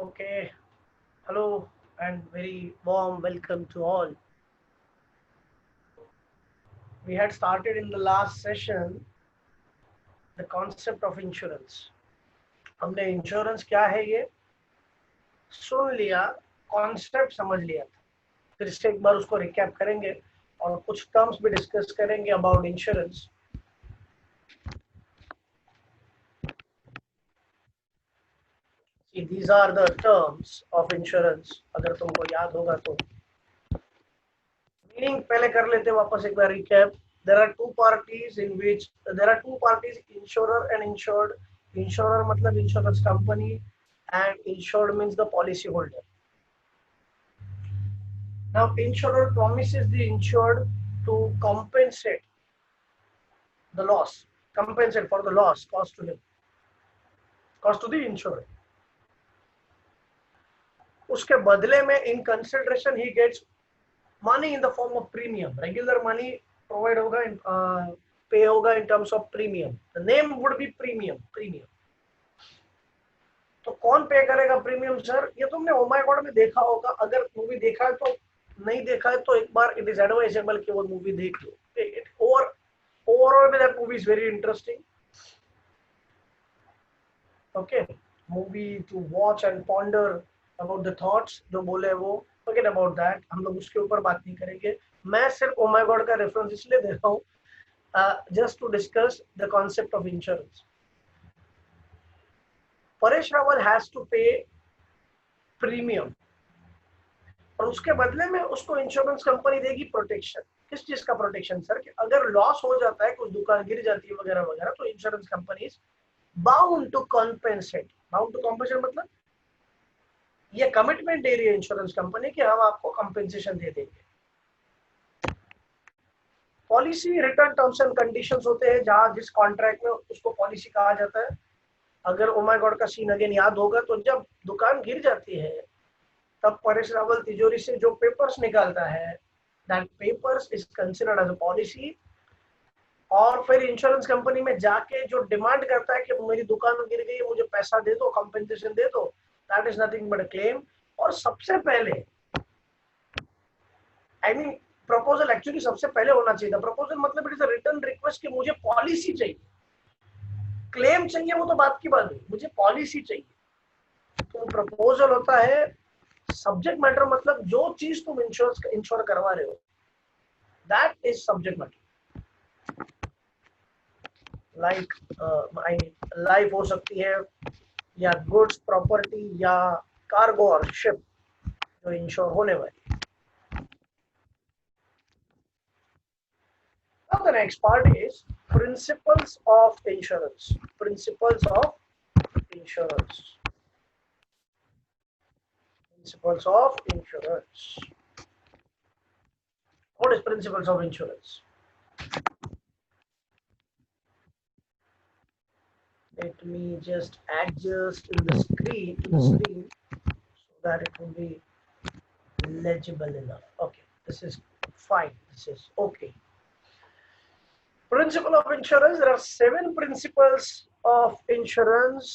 Okay, hello and very warm welcome to all. We had started in the last session the concept of insurance. हमने insurance क्या है ये सुन लिया, concept समझ लिया था। फिर से एक बार उसको रिकैप करेंगे और कुछ टर्म्स भी डिस्कस करेंगे about insurance. These are the terms of insurance. अगर तुमको याद होगा तो मीनिंग पहले कर लेते वापस एक बार recap. There are two parties in which there are two parties, insurer and insured. Insurer मतलब insurance company and insured means the policy holder. Now insurer promises the insured to compensate the loss, compensate for the loss caused to him, caused to the insurer. उसके बदले में in consideration he gets money in the form of premium. Regular money provide होगा pay होगा in terms of premium. The name would be premium. तो कौन पे करेगा premium sir? ये तुमने ओ माय गॉड में देखा होगा। अगर मूवी देखा है तो नहीं देखा है तो एक बार इट इज एडवाइजेबल कि वो मूवी देख लो। It overall that movie is very interesting. Okay, movie to watch and ponder about the thoughts जो बोले वो फॉरगेट अबाउट दैट, हम लोग उसके ऊपर बात नहीं करेंगे। मैं सिर्फ ओ माय गॉड का रेफरेंस इसलिए दे रहा हूँ just to discuss the concept of insurance. Paresh Rawal has to pay premium और उसके बदले में उसको इंश्योरेंस कंपनी देगी प्रोटेक्शन। किस चीज का प्रोटेक्शन सर? कि अगर लॉस हो जाता है, कुछ दुकान गिर जाती है वगैरह वगैरह, तो insurance company bound to compensate. Bound to compensate मतलब ये कमिटमेंट दे रही है इंश्योरेंस कंपनी कि हम आपको कॉम्पेंसेशन दे देंगे। Policy return terms and conditions होते हैं जहां जिस कॉन्ट्रैक्ट में उसको पॉलिसी कहा जाता है। अगर ओ माय गॉड का सीन अगेन याद होगा तो जब दुकान गिर जाती है तब परेश रावल तिजोरी से जो पेपर्स निकालता है, that papers is considered as a policy. और फिर इंश्योरेंस कंपनी में जाके जो डिमांड करता है कि मेरी दुकान गिर गई, मुझे पैसा दे दो, कंपेंसेशन दे दो, that is nothing but a claim. और सबसे पहले आई मीन प्रपोजल एक्चुअली सबसे पहले होना चाहिए था। प्रपोजल मतलब it is a return request कि मुझे पॉलिसी चाहिए। क्लेम चाहिए वो तो बात की बात है, मुझे पॉलिसी चाहिए। तो प्रपोजल होता है सब्जेक्ट मैटर, मतलब जो चीज तुम इंश्योर करवा रहे हो that is subject matter. Like life हो सकती है या गुड्स प्रॉपर्टी या कार्गो और शिप जो इंश्योर होने वाली। Now the next part is principles of insurance. Principles of insurance. Principles of insurance. What is principles of insurance? Let me just adjust in the screen so that it will be legible enough. Okay, this is fine. This is okay. Principle of insurance. There are 7 principles of insurance.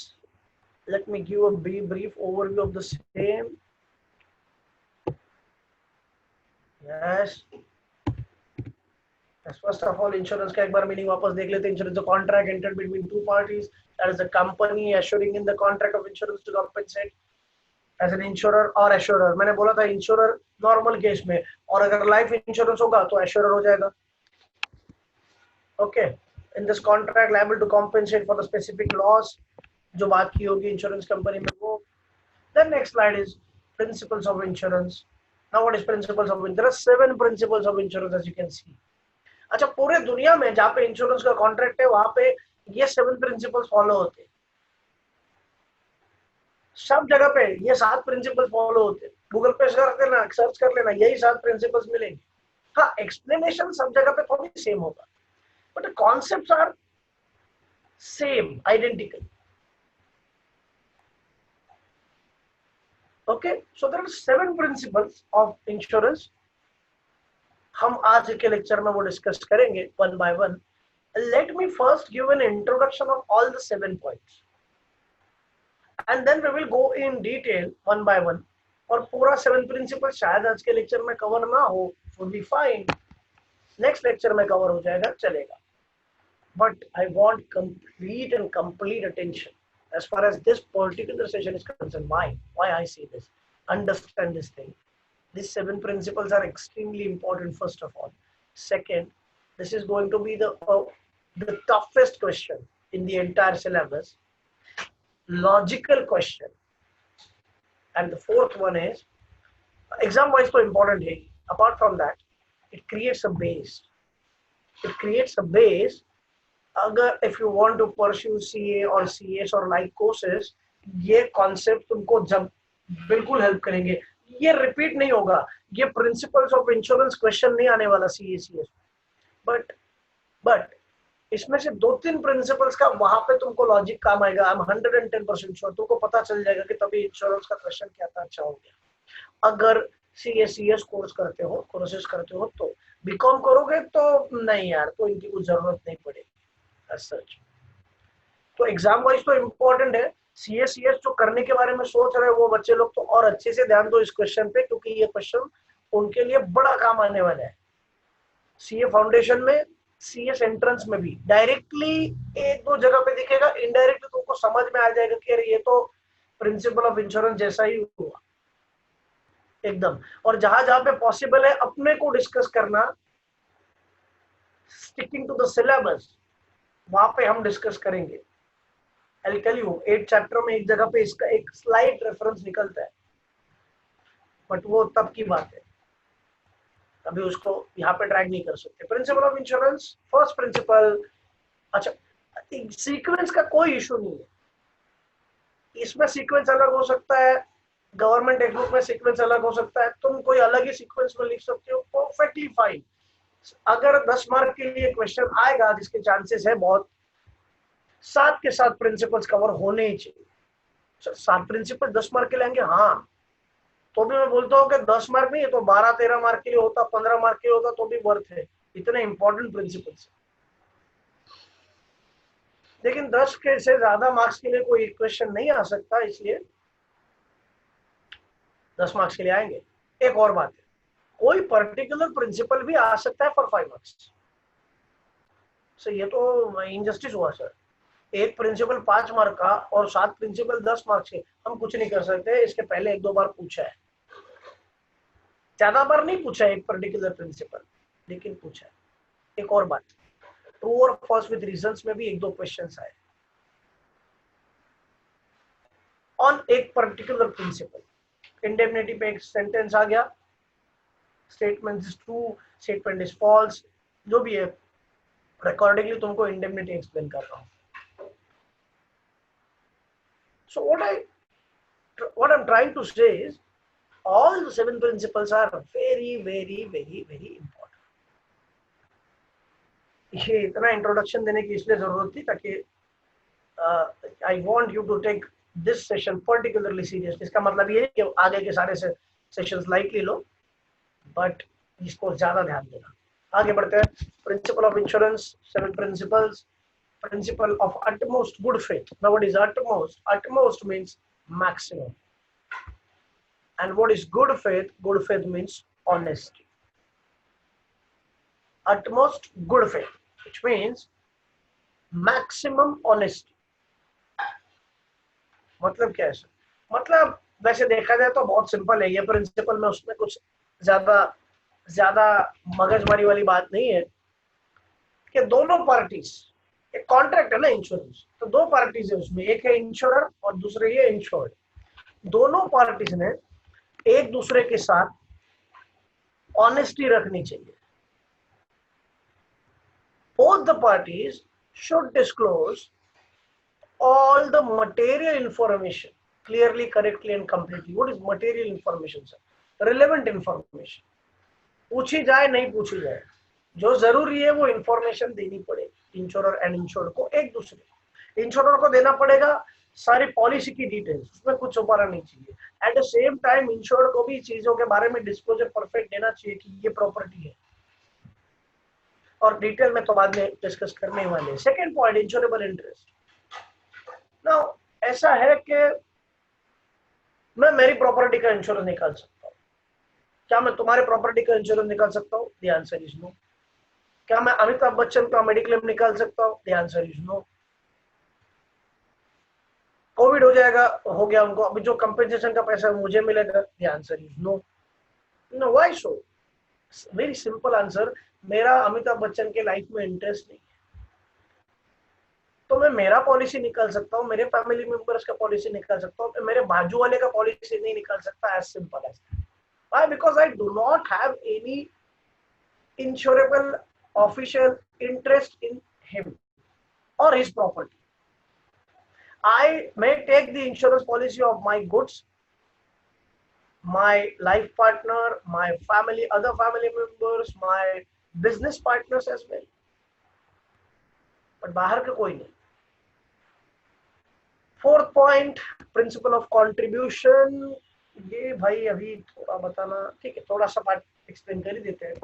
Let me give a brief overview of the same. Yes. First of all, insurance का एक बार meaning वापस देख लेते हैं। Insurance is a contract entered between two parties. That is the company assuring in the contract of insurance to compensate as an insurer or assurer. मैंने बोला था insurer normal case में, और अगर लाइफ इंश्योरेंस होगा तो assurer हो जाएगा। Okay. In this contract liable to compensate for the specific loss जो बात की होगी इंश्योरेंस कंपनी में वो। Then next slide is principles of insurance. Now what is principles of insurance? There are 7 principles of insurance as you can see. अच्छा, पूरे दुनिया में जहाँ पे इंश्योरेंस का कॉन्ट्रैक्ट है वहां पे ये 7 प्रिंसिपल्स फॉलो होते हैं। सब जगह पे ये 7 प्रिंसिपल्स फॉलो होते हैं। गूगल पे सर्च कर लेना, यही 7 प्रिंसिपल्स मिलेंगे। हाँ, एक्सप्लेनेशन सब जगह पे थोड़ी सेम होगा, but concepts are same, identical. Okay, so there are 7 principles of insurance. हम आज के लेक्चर में वो डिस्कस करेंगे one by one. Let me first give an introduction of all the 7 points. And then we will go in detail one by one. और पूरा 7 principal शायद आज के लेक्चर में कवर ना हो, would be fine, next lecture में cover हो जाएगा, चलेगा। But I want complete and complete attention as far as this particular session is concerned. Why I say this? Understand this thing. These 7 principles are extremely important. First of all, second, this is going to be the toughest question in the entire syllabus. Logical question, and the fourth one is exam-wise so important. Hey, apart from that, it creates a base. It creates a base. अगर if you want to pursue CA or CS or like courses, ये concept तुमको जब बिल्कुल help करेंगे। ये repeat नहीं होगा, ये प्रिंसिपल्स ऑफ इंश्योरेंस क्वेश्चन नहीं आने वाला CA CS, बट इसमें से 2-3 प्रिंसिपल्स का वहां पे तुमको लॉजिक काम आएगा। आई एम 110% श्योर, तुमको पता चल जाएगा कि तभी इंश्योरेंस का क्वेश्चन क्या था, अच्छा हो गया। अगर CA CS कोर्सेस करते हो तो बीकॉम करोगे तो नहीं यार, तो इनकी कुछ जरूरत नहीं पड़ेगी as such। तो एग्जाम वाइज तो इम्पोर्टेंट है। CA CS जो करने के बारे में सोच रहे हैं वो बच्चे लोग तो और अच्छे से ध्यान दो इस क्वेश्चन पे, क्योंकि ये क्वेश्चन उनके लिए बड़ा काम आने वाला है। CA फाउंडेशन में, CS एंट्रेंस में भी डायरेक्टली 1-2 जगह पे दिखेगा, इनडायरेक्टली तुमको समझ में आ जाएगा कि अरे ये तो प्रिंसिपल ऑफ इंश्योरेंस जैसा ही हुआ एकदम। और जहां जहां पे पॉसिबल है अपने को डिस्कस करना, स्टिकिंग टू द सिलेबस, वहां पे हम डिस्कस करेंगे। I'll tell you, 8 चैप्टर में एक जगह पे इसका एक स्लाइड रेफरेंस निकलता है, बट वो तब की बात है, अभी उसको यहाँ पे ट्रैक नहीं कर सकते। Principle of insurance, first principle. अच्छा, सीक्वेंस का कोई इशू नहीं है, इसमें सीक्वेंस अलग हो सकता है, गवर्नमेंट टेक्स्ट में सीक्वेंस अलग हो सकता है, तुम कोई अलग ही सीक्वेंस में लिख सकते हो, परफेक्टली फाइन। अगर 10 मार्क के लिए क्वेश्चन आएगा, जिसके चांसेस है बहुत, 7 के 7 प्रिंसिपल्स कवर होने ही चाहिए। 7 प्रिंसिपल 10 मार्क के लेंगे, हाँ, तो भी मैं बोलता हूँ कि 10 मार्क नहीं है तो 12-13 मार्क के लिए होता, 15 मार्क के लिए होता तो भी वर्थ है, इतने इंपॉर्टेंट प्रिंसिपल्स। लेकिन 10 के से ज्यादा मार्क्स के लिए कोई क्वेश्चन नहीं आ सकता, इसलिए 10 मार्क्स के लिए आएंगे। एक और बात है, कोई पर्टिकुलर प्रिंसिपल भी आ सकता है फॉर 5 मार्क्स। सो ये तो इनजस्टिस हुआ सर, एक प्रिंसिपल 5 मार्क का और 7 प्रिंसिपल 10 मार्क्स के, हम कुछ नहीं कर सकते। इसके पहले 1-2 बार पूछा है, ज्यादा बार नहीं पूछा है एक पर्टिकुलर प्रिंसिपल, लेकिन पूछा है। एक और बात, ट्रू और फॉल्स विद रीजंस में भी 1-2 क्वेश्चंस आए ऑन एक पर्टिकुलर प्रिंसिपल। इंडेमनिटी पे एक सेंटेंस आ गया, statement is true, statement is false, जो भी है अकॉर्डिंगली तुमको इंडेमनिटी एक्सप्लेन कर रहा हूं। So what I'm trying to say is all the 7 principles are very important। ये इतना इंट्रोडक्शन देने की इसलिए जरूरत थी ताकि I want you to take this session particularly serious। इसका मतलब ये है कि आगे के सारे सेशंस लाइटली लो, बट इसको ज्यादा ध्यान देना। आगे बढ़ते हैं। Principle of insurance, 7 principles. Principle of utmost good faith. Now what is utmost? Utmost means maximum. And what is good faith? Good faith means honesty. Utmost good faith, which means maximum honesty. मतलब क्या है sir? मतलब वैसे देखा जाए तो बहुत simple है ये प्रिंसिपल में, उसमें कुछ ज्यादा मगजमारी वाली बात नहीं है कि दोनों पार्टीज, एक कॉन्ट्रैक्ट है ना इंश्योरेंस, तो 2 पार्टीज है उसमें, एक है इंश्योरर और दूसरे ये इंश्योर्ड। दोनों पार्टीज ने एक दूसरे के साथ ऑनेस्टी रखनी चाहिए। Both the parties should disclose all the material information clearly, correctly and completely. What is material information sir? Relevant information, पूछी जाए नहीं पूछी जाए, जो जरूरी है वो इंफॉर्मेशन देनी पड़ेगी इंश्योरर एंड इंश्योर्ड को। एक दूसरे इंश्योरर को देना पड़ेगा सारी पॉलिसी की डिटेल्स, उसमें कुछ छुपाना नहीं चाहिए। At the same time insured को भी चीजों के बारे में डिस्क्लोजर परफेक्ट देना चाहिए कि ये प्रॉपर्टी है, और डिटेल में तो बाद में डिस्कस करने वाले हैं। Second point, insurable interest. Now ऐसा है कि मैं मेरी प्रॉपर्टी का इंश्योरेंस निकाल सकता हूँ। क्या मैं तुम्हारे प्रॉपर्टी का इंश्योरेंस निकाल सकता हूँ? The answer is no. क्या मैं अमिताभ बच्चन का मेडिक्लेम निकाल सकता हूँ? The answer is no. Covid हो जाएगा, हो गया उनको, अभी जो कंपेंसेशन का पैसा मुझे मिलेगा? The answer is no. No, why so? Very simple answer, मेरा अमिताभ बच्चन के लाइफ में इंटरेस्ट नहीं है। तो मैं मेरा पॉलिसी निकाल सकता हूँ, मेरे फैमिली मेंबर्स का पॉलिसी निकाल सकता हूँ, मेरे बाजू वाले का पॉलिसी नहीं निकाल सकता। As simple as. Why? Because I do not have any insurable official interest in him or his property. I may take the insurance policy of my goods, my life partner, my family, other family members, my business partners as well. But बाहर का कोई नहीं। Fourth point, principle of contribution. ये भाई अभी थोड़ा बताना, ठीक है, थोड़ा सा पार्ट एक्सप्लेन कर ही देते हैं।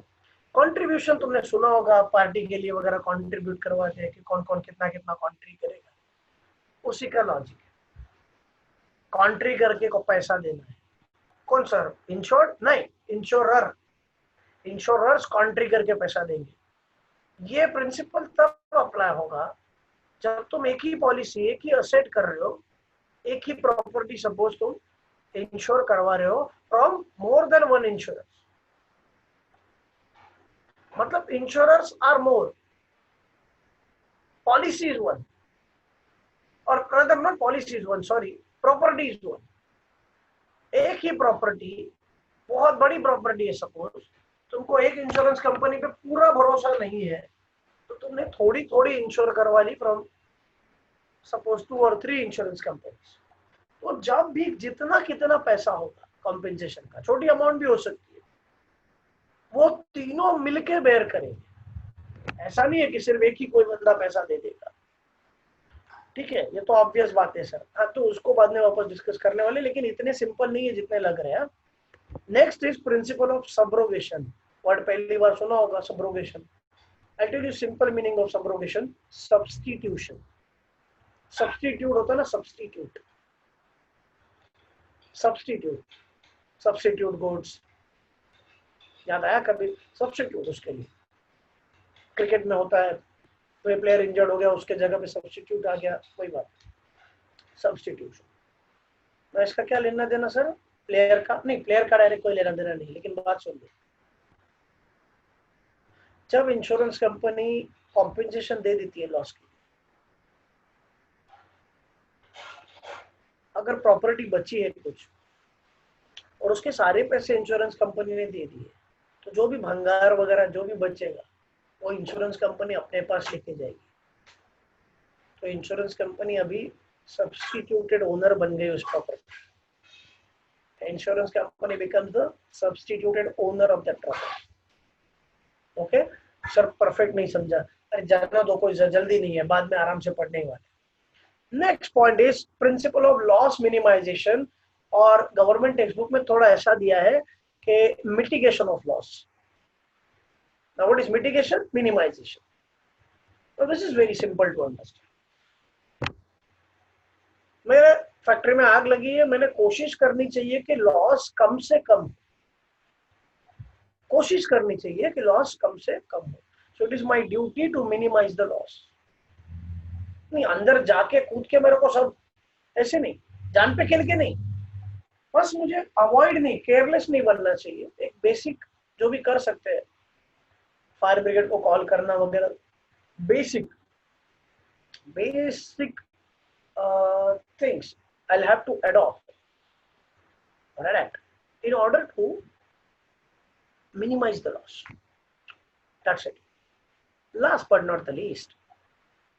कंट्रीब्यूशन तुमने सुना होगा, पार्टी के लिए वगैरह कंट्रीब्यूट करवाते हैं कि कौन कौन कितना कितना कंट्री करेगा, उसी का लॉजिक है। कंट्री करके को पैसा देना है। कौन सर? इंश्योर्ड? नहीं, इंश्योरर। इंश्योरर्स कंट्री करके पैसा देंगे। ये प्रिंसिपल तब अप्लाई होगा जब तुम एक ही पॉलिसी, एक ही असेट कर रहे हो, एक ही प्रॉपर्टी सपोज तुम इंश्योर करवा रहे हो from more than one insurance. मतलब insurers are more, policy is one, और not policy is one, sorry, property is one. एक ही प्रॉपर्टी, बहुत बड़ी प्रॉपर्टी है, सपोज तुमको एक इंश्योरेंस कंपनी पे पूरा भरोसा नहीं है, तो तुमने थोड़ी थोड़ी इंश्योर करवा ली फ्रॉम सपोज 2 और 3 इंश्योरेंस कंपनीज। तो जब भी जितना कितना पैसा होगा कॉम्पेंसेशन का, छोटी अमाउंट भी हो सकती है, वो तीनों मिलके बेयर करेंगे। ऐसा नहीं है कि सिर्फ एक ही कोई बंदा पैसा दे देगा, ठीक है, ये तो ऑब्वियस बात है सर। हाँ, तो उसको बाद में वापस डिस्कस करने वाले, लेकिन इतने सिंपल नहीं है जितने लग रहे हैं। Next is principle of subrogation. Word पहली बार सुना होगा, subrogation. I tell you simple meaning of subrogation. Substitution. Substitute होता है ना, सब्स्टिट्यूट, सब्स्टिट्यूट, सब्स्टिट्यूट गुड्स, याद आया कभी? सब्स्टिट्यूट उसके लिए क्रिकेट में होता है, कोई प्लेयर इंजर्ड हो गया, उसके जगह पे सब्स्टिट्यूट आ गया, वही बात, सब्स्टिट्यूशन। मैं इसका क्या लेना देना सर? प्लेयर का नहीं, प्लेयर का डायरेक्ट कोई लेना देना नहीं, लेकिन बात सुन लो। जब इंश्योरेंस कंपनी कॉम्पेंसेशन दे देती है लॉस की, अगर प्रॉपर्टी बची है कुछ और उसके सारे पैसे इंश्योरेंस कंपनी ने दे दिए, तो जो भी भंगार वगैरह जो भी बचेगा वो इंश्योरेंस कंपनी अपने पास लेके जाएगी। तो इंश्योरेंस कंपनी अभी सब्स्टिट्यूटेड ओनर बन गई उस property. Insurance company becomes the substituted owner of that property. Okay sir, perfect नहीं समझा? अरे जाना दो, कोई जल्दी नहीं है, बाद में आराम से पढ़ने वाले। Next point is principle of loss minimisation, और गवर्नमेंट टेक्स्ट बुक में थोड़ा ऐसा दिया है कि mitigation of loss. Now what is mitigation? Minimization. So this is very simple to understand. मेरे फैक्ट्री में आग लगी है, मैंने कोशिश करनी चाहिए कि लॉस कम से कम, कोशिश करनी चाहिए कि लॉस कम से कम हो। So it is my duty to minimise the loss. नहीं अंदर जाके कूद के मेरे को सब ऐसे नहीं, जान पे खेल के नहीं, बस मुझे अवॉइड नहीं, केयरलेस नहीं बनना चाहिए। एक बेसिक जो भी कर सकते हैं, फायर ब्रिगेड को कॉल करना वगैरह, basic things I'll have to adopt, right, in order to minimize the loss. That's it. Last but not the least,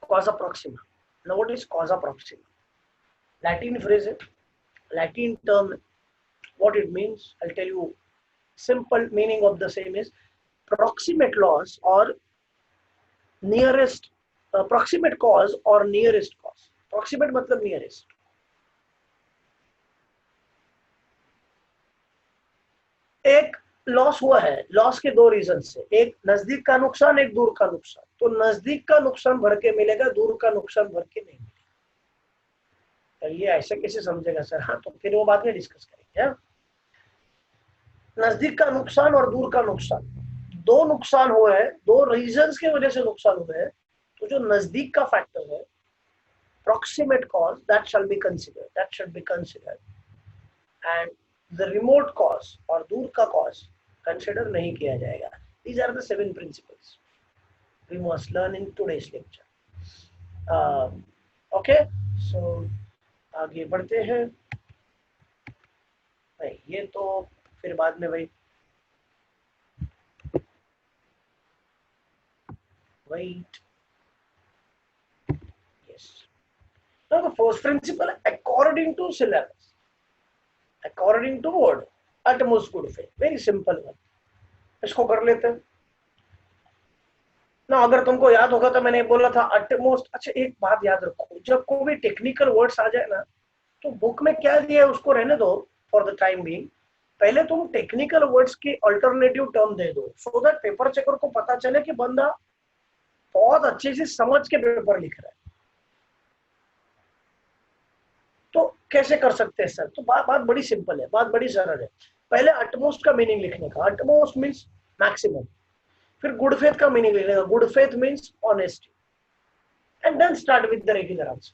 causa proxima. Now what is causa proxima? Latin phrase, Latin term. What it means, I'll tell you. Simple meaning of the same is proximate loss or nearest, proximate cause or nearest cause. Proximate मतलब nearest. एक loss हुआ है, loss के दो reason से, एक नजदीक का नुकसान, एक दूर का नुकसान। तो नजदीक का नुकसान भर के मिलेगा, दूर का नुकसान भर के नहीं मिलेगा। ये ऐसे कैसे समझेगा सर? हाँ, तो फिर वो बाद में डिस्कस करेंगे। नजदीक का नुकसान और दूर का नुकसान, दो नुकसान हुए हैं, दो रीजंस के वजह से नुकसान हुए हैं। तो जो नजदीक का फैक्टर है, proximate cause, that shall be considered, that should be considered, and the remote cause और दूर का cause consider नहीं किया जाएगा. These are the 7 principles we must learn in today's lecture. Okay, so आगे बढ़ते हैं भाई. ये तो फिर बाद में भाई. Wait. Yes. Now the first principle, according to syllabus, according to word, utmost good faith. Very simple one. इसको कर लेते हैं ना. अगर तुमको याद होगा तो मैंने बोला था utmost. अच्छा, एक बात याद रखो, जब कोई भी टेक्निकल वर्ड्स आ जाए ना, तो बुक में क्या दिया है उसको रहने दो फॉर द टाइम बीइंग. पहले तुम टेक्निकल वर्ड्स की अल्टरनेटिव टर्म दे दो, सो दैट पेपर चेकर को पता चले कि बंदा बहुत अच्छे से समझ के पेपर लिख रहा है. तो कैसे कर सकते हैं सर? तो बात बड़ी सिंपल है, बात बड़ी सरल है. पहले अटमोस्ट का मीनिंग लिखने का, अटमोस्ट मीन्स मैक्सिमम. फिर गुड फेथ का मीनिंग लिखने का, good faith means honesty. And then start with the regular answer.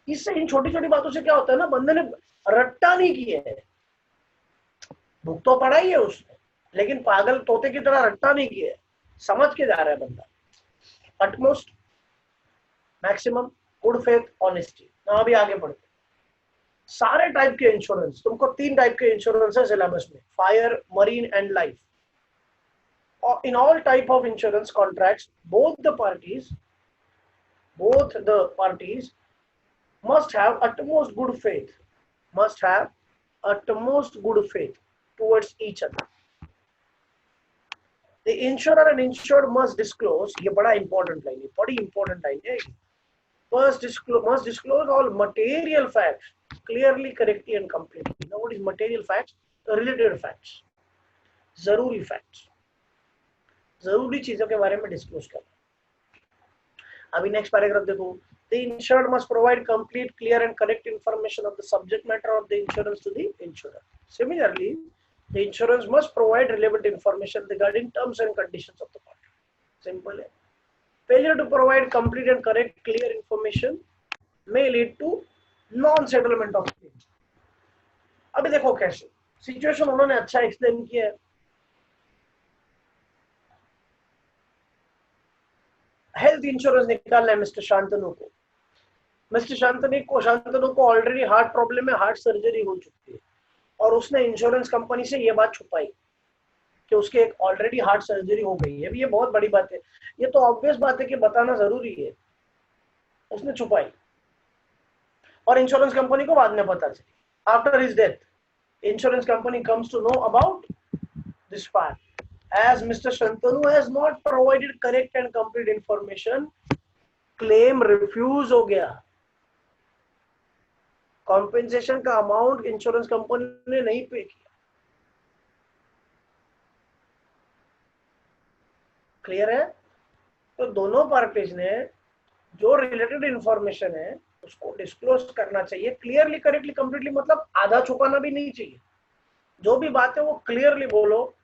इससे इन छोटी छोटी बातों से क्या होता है ना, बंदे ने रट्टा नहीं किया है. बुक तो पढ़ा ही है उसने, लेकिन पागल तोते की तरह रट्टा नहीं किया है, समझ के जा रहा है बंदा. Utmost, maximum, good faith, honesty. ना अभी आगे बढ़ते. सारे टाइप के इंश्योरेंस, तुमको 3 टाइप के इंश्योरेंस है सिलेबस में, fire, marine and life. In all type of insurance contracts, both the parties must have utmost good faith, towards each other. The insurer and insured must disclose, ये बड़ा important line है, बड़ी important line है. First must disclose all material facts clearly, correctly and completely. Now what is material facts? Related facts, जरूरी facts, जरूरी चीजों के बारे में डिस्क्लोज करना. अभी नेक्स्ट पैराग्राफ देखो. The insured must provide complete, clear and correct information of the subject matter of the insurance to the insurer. Similarly, the insurance must provide relevant information regarding terms and conditions of the contract. Simple है. Failure to provide complete and correct, clear information may lead to non-settlement of claim. अभी देखो कैसे situation उन्होंने अच्छा explain किया है. Health insurance निकालना है मिस्टर शांतनु को. शांतनु को ऑलरेडी हार्ट प्रॉब्लम है, हार्ट सर्जरी हो चुकी है, और उसने इंश्योरेंस कंपनी से ये बात छुपाई कि उसके एक ऑलरेडी हार्ट सर्जरी हो गई है. ये बहुत बड़ी बात है, ये तो ऑब्वियस बात है कि बताना जरूरी है. उसने छुपाई और इंश्योरेंस कंपनी को बाद में पता चली. After his death, insurance company comes to know about this fact. As Mr. Shantanu has not provided correct and complete information, claim refuse हो गया. कॉम्पेंसेशन का अमाउंट इंश्योरेंस कंपनी ने नहीं पे किया. क्लियर है? तो दोनों पार्टीज ने जो रिलेटेड इंफॉर्मेशन है उसको डिस्क्लोज करना चाहिए क्लियरली, करेक्टली, कंप्लीटली. मतलब आधा छुपाना भी नहीं चाहिए. जो भी बात है वो क्लियरली बोलो,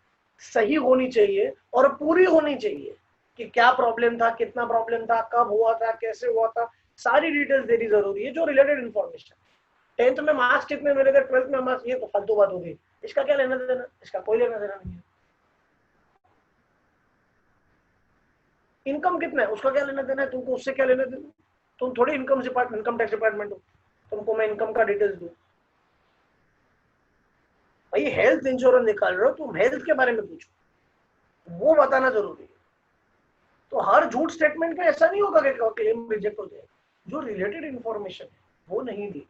सही होनी चाहिए और पूरी होनी चाहिए कि क्या प्रॉब्लम था, कितना प्रॉब्लम था, कब हुआ था, कैसे हुआ था, सारी डिटेल्स देनी जरूरी है. जो रिलेटेड इंफॉर्मेशन, 10th में मार्क्स कितने मिले थे, 12th में मार्क्स, ये तो फालतू बात होगी. इसका क्या लेना देना, इसका कोई लेना देना नहीं है. इनकम कितना है उसका क्या लेना देना है तुमको, उससे क्या लेना देना. तुम थोड़ी इनकम टैक्स डिपार्टमेंट हो, तुमको मैं इनकम का डिटेल्स दूं. भाई हेल्थ इंश्योरेंस निकाल रहे हो, तुम हेल्थ के बारे में पूछो, वो बताना जरूरी है. तो हर झूठ स्टेटमेंट में ऐसा नहीं होगा कि क्लेम रिजेक्ट हो जाएगा. जो रिलेटेड इंफॉर्मेशन है वो नहीं दी,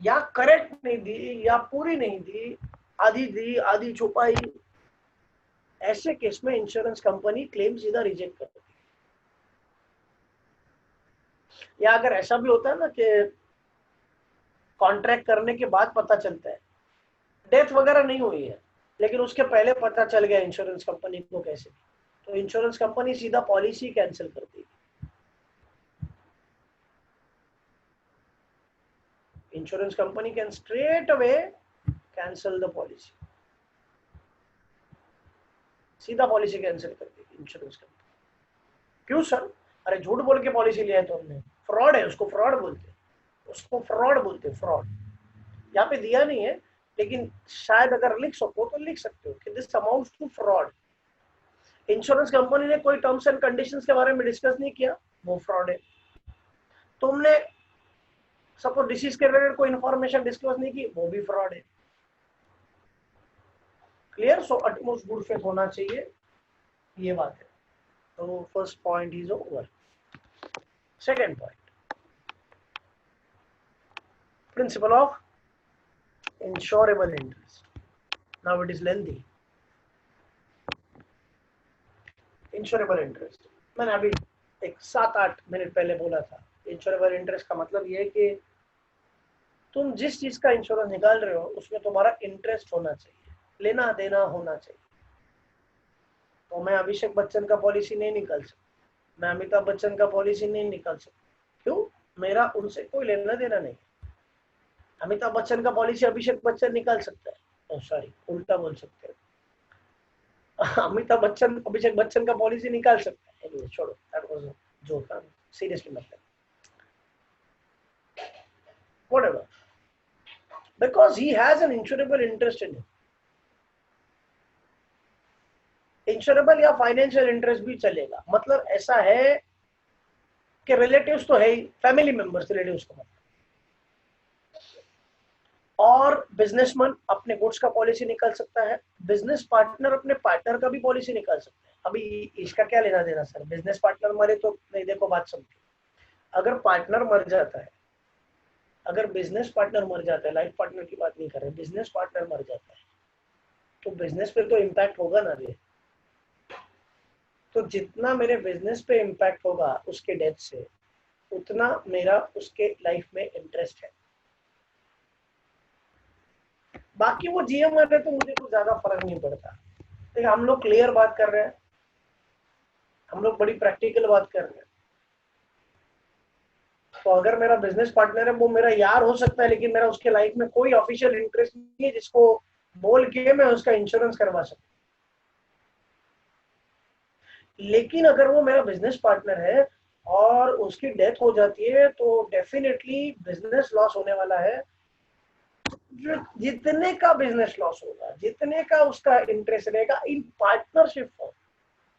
या करेक्ट नहीं दी, या पूरी नहीं दी, आधी दी, आधी छुपाई, ऐसे केस में इंश्योरेंस कंपनी क्लेम सीधा रिजेक्ट कर देती है. या अगर ऐसा भी होता है ना कि कॉन्ट्रैक्ट करने के बाद पता चलता है डेथ वगैरह नहीं हुई है, लेकिन उसके पहले पता चल गया इंश्योरेंस कंपनी को कैसे, तो इंश्योरेंस कंपनी सीधा पॉलिसी कैंसिल कर देगी. Insurance company can straight away cancel the policy, सीधा पॉलिसी कैंसिल कर देगी इंश्योरेंस कंपनी। क्यों सर? अरे झूठ बोल के पॉलिसी लिया है तो हमने, फ्रॉड है, उसको फ्रॉड बोलते हैं, उसको फ्रॉड बोलते हैं, फ्रॉड। यहाँ पे दिया नहीं है, लेकिन शायद अगर लिख सको तो लिख सकते हो कि this amounts to fraud. Insurance company ने कोई टर्म्स एंड कंडीशंस के बारे में डिस्कस नहीं किया, वो फ्रॉड है। तुमने सपोज डिसीज के रिलेटेड कोई इंफॉर्मेशन डिस्कस नहीं की, वो भी फ्रॉड है। क्लियर? सो अटमोस्ट गुड फेथ होना चाहिए, ये बात है। तो first point is over. Second point, principle of insurable interest. Now it is lengthy. Insurable interest मैंने अभी एक 7-8 मिनट पहले बोला था। इंश्योरेबल इंटरेस्ट का मतलब ये है कि तुम जिस चीज का इंश्योरेंस निकाल रहे हो उसमें तुम्हारा इंटरेस्ट होना चाहिए, लेना देना होना चाहिए। तो मैं अभिषेक बच्चन का पॉलिसी नहीं निकाल सकता, मैं अमिताभ बच्चन का पॉलिसी नहीं निकाल सकता। क्यों? मेरा उनसे कोई लेना देना नहीं। अमिताभ बच्चन का पॉलिसी अभिषेक बच्चन निकाल सकता है, सॉरी उल्टा बोल सकते हैं, अमिताभ बच्चन अभिषेक बच्चन का पॉलिसी निकाल सकता है। anyway, छोड़ो, दैट वाज जोक, सीरियसली मतलब whatever, because he has an insurable interest in it. Insurable या फाइनेंशियल इंटरेस्ट भी चलेगा। मतलब ऐसा है कि रिलेटिव्स तो है ही, फैमिली मेंबर्स रिलेटिव्स का मतलब, और बिजनेसमैन अपने गुड्स का पॉलिसी निकाल सकता है, बिजनेस पार्टनर अपने पार्टनर का भी पॉलिसी निकाल सकता है। अभी इसका क्या लेना देना सर, बिजनेस पार्टनर मरे तो नहीं। देखो बात समझो, अगर पार्टनर मर जाता है, अगर बिजनेस पार्टनर मर जाता है, लाइफ पार्टनर की बात नहीं कर रहे, बिजनेस पार्टनर मर जाता है, तो बिजनेस पे तो इम्पैक्ट होगा ना रे। तो जितना मेरे बिजनेस पे इम्पैक्ट होगा उसके डेथ से, उतना मेरा उसके लाइफ में इंटरेस्ट है। बाकी वो जीएम मर रहे तो मुझे कुछ ज्यादा फर्क नहीं पड़ता। देखिए हम लोग क्लियर बात कर रहे हैं, हम लोग बड़ी प्रैक्टिकल बात कर रहे हैं। तो अगर मेरा बिजनेस पार्टनर है, वो मेरा यार हो सकता है, लेकिन मेरा उसके लाइफ में कोई ऑफिशियल इंटरेस्ट नहीं है जिसको बोल के मैं उसका इंश्योरेंस करवा सकूं। लेकिन अगर वो मेरा बिजनेस पार्टनर है और उसकी डेथ हो जाती है, तो डेफिनेटली बिजनेस लॉस होने वाला है। जितने का बिजनेस लॉस होगा, जितने का उसका इंटरेस्ट रहेगा इन पार्टनरशिप फॉर्म,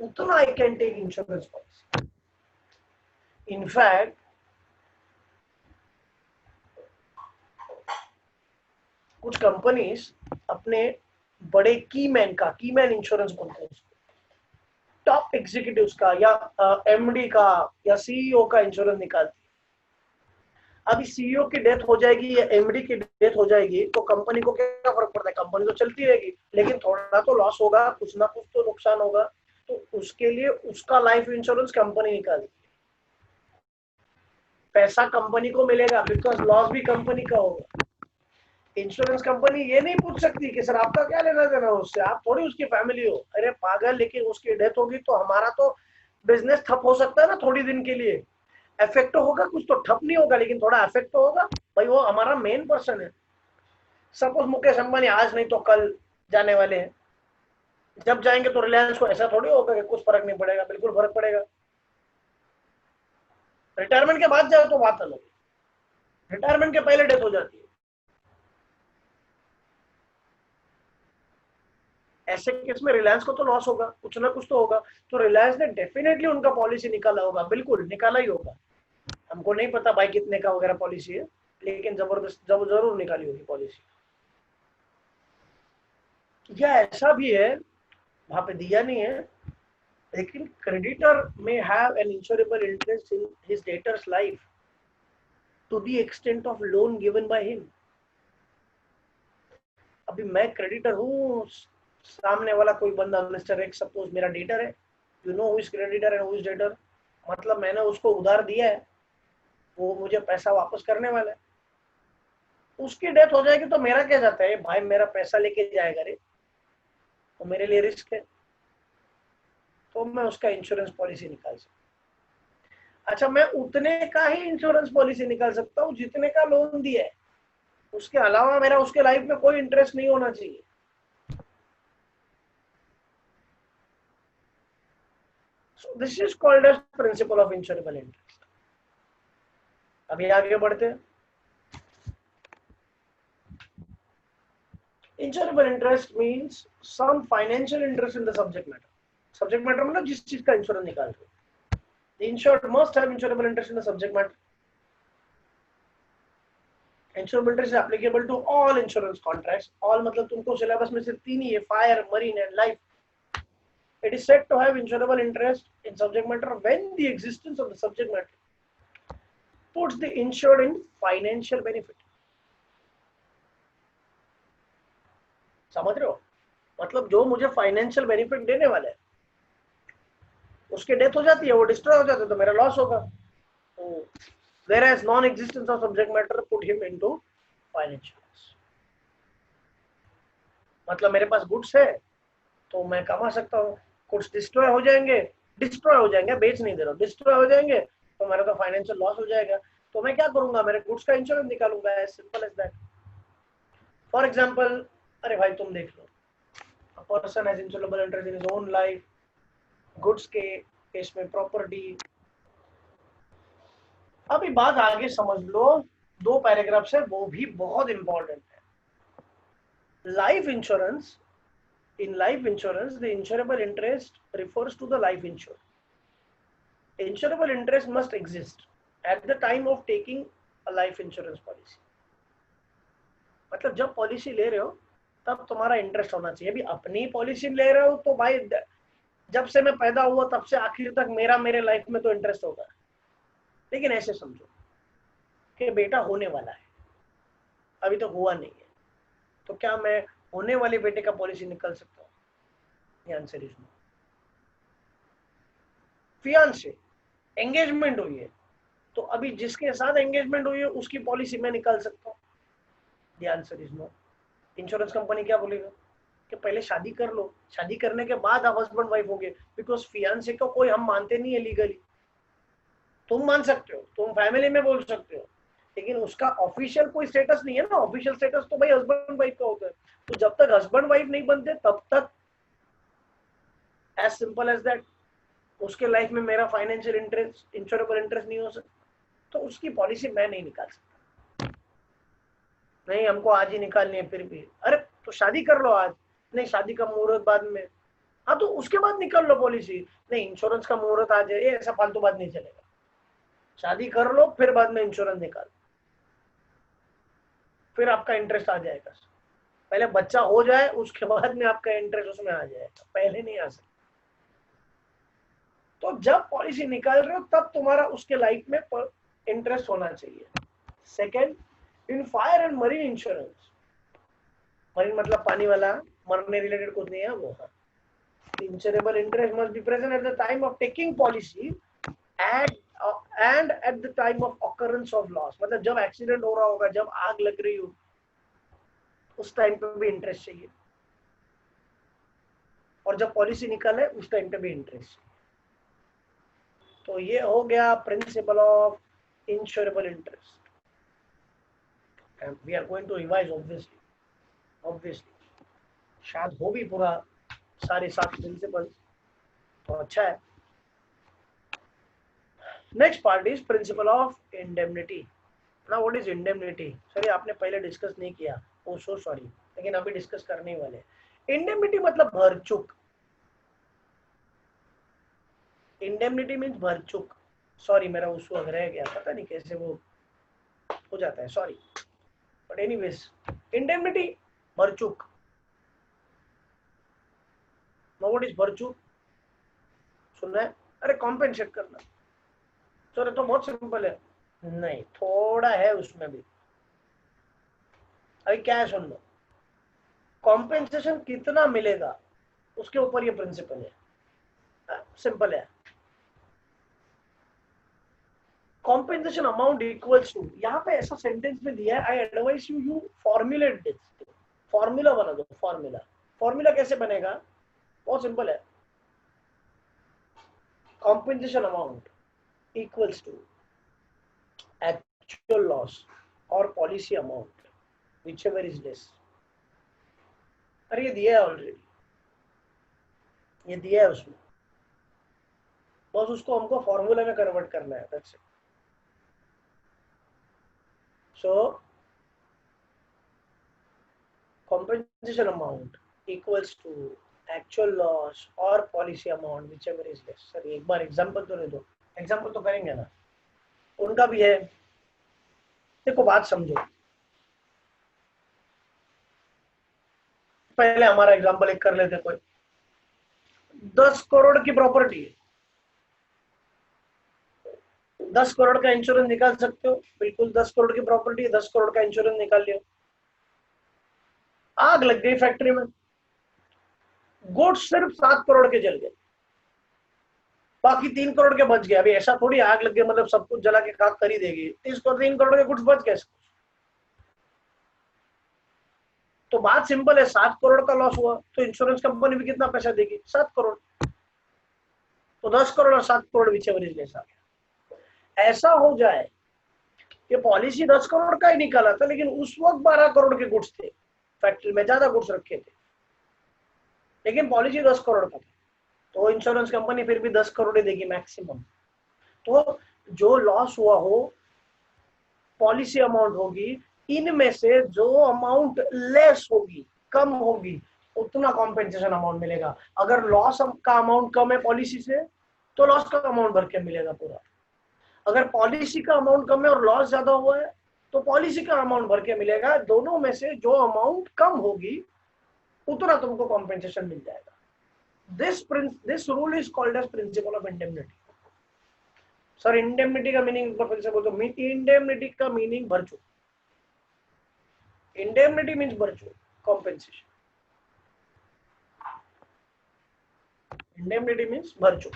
उतना I can take insurance policy. In fact कुछ कंपनीज अपने बड़े की मैन इंश्योरेंस बोलते हैं उसको, टॉप एग्जीक्यूटिव्स का या एमडी का या सीईओ का इंश्योरेंस निकालती है। अभी सीईओ की डेथ हो जाएगी या एमडी की डेथ हो जाएगी तो कंपनी को क्या फर्क पड़ता है, कंपनी तो चलती रहेगी, लेकिन थोड़ा तो लॉस होगा, कुछ ना कुछ तो नुकसान होगा। तो उसके लिए उसका लाइफ इंश्योरेंस कंपनी निकालती है। पैसा कंपनी को मिलेगा बिकॉज लॉस भी कंपनी का होगा। इंश्योरेंस कंपनी ये नहीं पूछ सकती कि सर आपका क्या लेना देना उससे, आप थोड़ी उसकी फैमिली हो। अरे पागल, लेकिन उसकी डेथ होगी तो हमारा तो बिजनेस ठप हो सकता है ना थोड़ी दिन के लिए। इफेक्ट तो होगा, कुछ तो ठप नहीं होगा, लेकिन थोड़ा इफेक्ट तो होगा भाई, वो हमारा मेन पर्सन है। सपोज मुकेश अंबानी आज नहीं तो कल जाने वाले हैं, जब जाएंगे तो रिलायंस को ऐसा थोड़ी होगा कि कुछ फर्क नहीं पड़ेगा, बिल्कुल फर्क पड़ेगा। रिटायरमेंट के बाद जाए तो बात अलग है, रिटायरमेंट के पहले डेथ हो जाती है। ऐसे केस में रिलायंस को तो लॉस होगा, कुछ ना कुछ तो होगा। तो रिलायंस ने डेफिनेटली उनका पॉलिसी निकाला होगा, बिल्कुल निकाला ही होगा। हमको नहीं पता भाई कितने का वगैरह पॉलिसी है, लेकिन जबरदस्त जरूर निकाली होगी पॉलिसी। या ऐसा भी है, वहां पे दिया नहीं है, लेकिन creditor may have an insurable interest in his debtors life to the extent of loan given by him. अभी मैं क्रेडिटर हूँ, सामने वाला कोई बंदा मिस्टर एक्स सपोज मेरा डेटर है, you know who is creditor and who is debtor, मतलब मैंने उसको उधार दिया है, वो मुझे पैसा वापस करने वाला है। उसकी डेथ हो जाएगी तो मेरा क्या जाता है, भाई मेरा पैसा लेके जाएगा रे, तो मेरे लिए रिस्क है, तो मैं उसका इंश्योरेंस पॉलिसी निकाल सकता। अच्छा, मैं उतने का ही इंश्योरेंस पॉलिसी निकाल सकता हूँ जितने का लोन दिया है। उसके अलावा मेरा उसके लाइफ में कोई इंटरेस्ट नहीं होना चाहिए। So this is called as principle of insurable interest. अभी आगे बढ़ते हैं। Insurable interest means some financial interest in the subject matter. Subject matter मतलब जिस चीज का इंश्योरेंस निकाल रहे हो। The insured must have insurable interest in the subject matter. Insurable interest is applicable to all insurance contracts. All मतलब तुमको syllabus में सिर्फ तीन ही है, fire, marine and life. It is said to have insurable interest in subject matter when the existence of the subject matter puts the insured in financial benefit. समझ रहे हो? मतलब जो मुझे फाइनेंशियल बेनिफिट देने वाला है उसके डेथ हो जाती है, वो डिस्ट्रॉय हो जाता है, तो मेरा लॉस होगा. तो whereas non existence of subject matter put him into financial loss. मतलब मेरे पास गुड्स है तो मैं कमा सकता हूँ, गुड्स डिस्ट्रॉय हो जाएंगे, बेच नहीं दे रहा हूँ, डिस्ट्रॉय हो जाएंगे तो मेरा तो फाइनेंशियल लॉस हो जाएगा. तो मैं क्या करूंगा, मेरे गुड्स का इंश्योरेंस निकालूंगा. As simple as that. For example, अरे भाई तुम देख लो, a person has insurable interest in his own life, goods के केस में प्रॉपर्टी. अभी बात आगे समझ लो, दो पैराग्राफ है वो भी बहुत इंपॉर्टेंट है. Life insurance. In life insurance, the insurable interest refers to the life insured. Insurable interest must exist at the time of taking a life insurance policy. मतलब जब पॉलिसी ले रहे हो तब तुम्हारा इंटरेस्ट होना चाहिए. अभी अपनी पॉलिसी ले रहे हो तो भाई जब से मैं पैदा हुआ तब से आखिर तक मेरे लाइफ में तो इंटरेस्ट होगा. लेकिन ऐसे समझो कि बेटा होने वाला है, अभी तो हुआ नहीं है, तो क्या मैं होने वाले बेटे का पॉलिसी निकाल सकता हूँ? Answer is no. Fiance, engagement हुई है, तो अभी जिसके साथ एंगेजमेंट हुई है उसकी पॉलिसी मैं निकाल सकता हूँ? The answer is no. Insurance company क्या बोलेगा कि पहले शादी कर लो, शादी करने के बाद आप हस्बैंड वाइफ होंगे. बिकॉज फियांसे को कोई हम मानते नहीं है लीगली. तुम मान सकते हो, तुम फैमिली में बोल सकते हो, लेकिन उसका ऑफिशियल कोई स्टेटस नहीं है ना. ऑफिशियल स्टेटस तो भाई हस्बैंड वाइफ का होता है. तो जब तक हस्बैंड वाइफ नहीं बनते तब तक एज सिंपल एज दैट उसके लाइफ में मेरा फाइनेंशियल इंटरेस्ट, इंश्योरेबल इंटरेस्ट नहीं हो सकता. तो उसकी पॉलिसी मैं नहीं निकाल सकता. नहीं हमको आज ही निकालनी है. फिर भी अरे तो शादी कर लो आज. नहीं शादी का मुहूर्त बाद में. हाँ तो उसके बाद निकाल लो पॉलिसी. नहीं इंश्योरेंस का मुहूर्त आ जाए, ऐसा फालतू बात नहीं चलेगा. शादी कर लो फिर बाद में इंश्योरेंस निकाल, फिर आपका इंटरेस्ट आ जाएगा. पहले बच्चा हो जाए उसके बाद में आपका इंटरेस्ट उसमें आ जाएगा, पहले नहीं आ सकता. तो जब पॉलिसी निकाल रहे हो तब तुम्हारा उसके लाइफ में इंटरेस्ट होना चाहिए. Second, in fire and marine insurance. Marine मतलब पानी वाला, मरने रिलेटेड कुछ नहीं है वो. Insurable interest must be present at the time of taking policy and at the time of occurrence of loss. मतलब जब एक्सीडेंट हो रहा होगा, जब आग लग रही हो, उस टाइम पे भी इंटरेस्ट चाहिए. और जब पॉलिसी निकाले उस टाइम पे भी इंटरेस्ट. तो ये हो गया principle of insurable interest. And we are going to revise obviously शायद हो भी पूरा सारे 7 प्रिंसिपल, तो अच्छा है. Next part is principle of indemnity. ना व्हाट इज इंडेमनिटी? सॉरी आपने पहले डिस्कस नहीं किया, ओ सो सॉरी, लेकिन अभी डिस्कस करने वाले. इंडेमनिटी मतलब भरचूक. इंडेमनिटी मीन्स भरचूक. सॉरी मेरा उस वक्त रह गया, पता नहीं कैसे वो हो जाता है, सॉरी. बट एनीवेज इंडेमनिटी भरचूक. व्हाट इज भरचूक? सुनना है? अरे कॉम्पेंसेट करना. सर तो बहुत सिंपल है. नहीं थोड़ा है उसमें भी. अभी क्या है सुन लो. कॉम्पेंसेशन कितना मिलेगा उसके ऊपर ये प्रिंसिपल है. सिंपल है. कॉम्पेंसेशन अमाउंट इक्वल्स टू, यहाँ पे ऐसा सेंटेंस में दिया है, I advise you formulate this. Formula बना दो. फॉर्मूला कैसे बनेगा? बहुत सिंपल है. Compensation amount equals to actual loss or policy amount whichever is less। अरे ये दिया है ऑलरेडी, ये दिया है उसमें, बस उसको हमको फॉर्मूला में कन्वर्ट करना है, that's it. So compensation amount equals to actual loss or policy amount whichever is less। Sir एक बार एग्जांपल तो दे दो, एग्जांपल तो करेंगे ना, उनका भी है। देखो बात समझो, पहले हमारा एग्जांपल एक कर लेते। कोई 10 करोड़ की प्रॉपर्टी है, 10 करोड़ का इंश्योरेंस निकाल सकते हो, बिल्कुल 10 करोड़ की प्रॉपर्टी है, 10 करोड़ का इंश्योरेंस निकाल लियो। आग लग गई फैक्ट्री में, गुड्स सिर्फ 7 करोड़ के जल गए, बाकी 3 करोड़ के बच गए। अभी ऐसा थोड़ी आग लग गई मतलब सब कुछ जला के खाक कर ही देगी, 3 करोड़ के गुड्स बच गए। तो बात सिंपल है, 7 करोड़ का लॉस हुआ तो इंश्योरेंस कंपनी भी कितना पैसा देगी? 7 करोड़। तो 10 करोड़ और 7 करोड़ whichever is less आ गया। ऐसा हो जाए कि पॉलिसी 10 करोड़ का ही निकाला था, लेकिन उस वक्त 12 करोड़ के गुड्स थे, फैक्ट्री में ज्यादा गुड्स रखे थे, लेकिन पॉलिसी 10 करोड़ का था, तो इंश्योरेंस कंपनी फिर भी 10 करोड़ ही देगी मैक्सिमम। तो जो लॉस हुआ हो पॉलिसी अमाउंट होगी, इनमें से जो अमाउंट लेस होगी, कम होगी, उतना कॉम्पेंसेशन अमाउंट मिलेगा। अगर लॉस का अमाउंट कम है पॉलिसी से, तो लॉस का अमाउंट भर के मिलेगा पूरा। अगर पॉलिसी का अमाउंट कम है और लॉस ज्यादा हुआ है, तो पॉलिसी का अमाउंट भर के मिलेगा। दोनों में से जो अमाउंट कम होगी उतना तुमको कॉम्पेंसेशन मिल जाएगा। This rule is called as principle of indemnity. Sir indemnity का मीनिंग फिर से बोल दो। इंडेमनिटी का मीनिंग भरचूक। इंडेमनिटी मीन्स भरचूक, कॉम्पेंसेशन। इंडेमनिटी मीन्स भरचूक।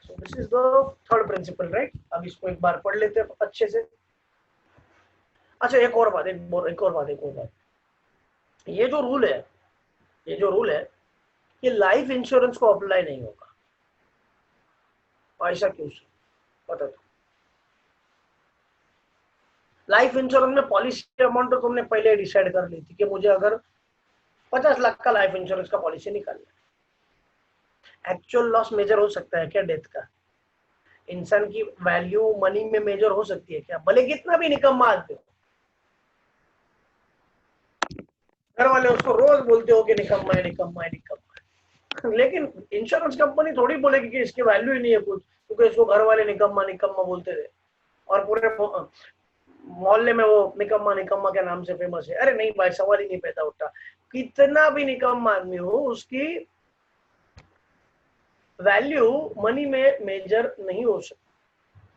So this is the third principle, right? अब इसको एक बार पढ़ लेते हैं अच्छे से। अच्छा एक और बात, ये जो रूल है, ये लाइफ इंश्योरेंस को अप्लाई नहीं होगा। ऐसा क्यों सर, बता दो। लाइफ इंश्योरेंस में पॉलिसी अमाउंट तो तुमने पहले डिसाइड कर ली थी कि मुझे अगर 50 लाख का लाइफ इंश्योरेंस का पॉलिसी निकालना है। एक्चुअल लॉस मेजर हो सकता है क्या डेथ का? इंसान की वैल्यू मनी में मेजर हो सकती है क्या? भले कितना भी निकम्मा आदमी हो, घर वाले उसको रोज बोलते हो कि निकम्मा है, लेकिन इंश्योरेंस कंपनी थोड़ी बोलेगी कि इसकी वैल्यू ही नहीं है कुछ, क्योंकि इसको घर वाले निकम्मा बोलते थे और पूरे मोहल्ले में वो निकम्मा के नाम से फेमस है। अरे नहीं भाई, सवाल ही नहीं पैदा उठता। कितना भी निकम्मा आदमी हो, उसकी वैल्यू मनी में मेजर नहीं हो सकती।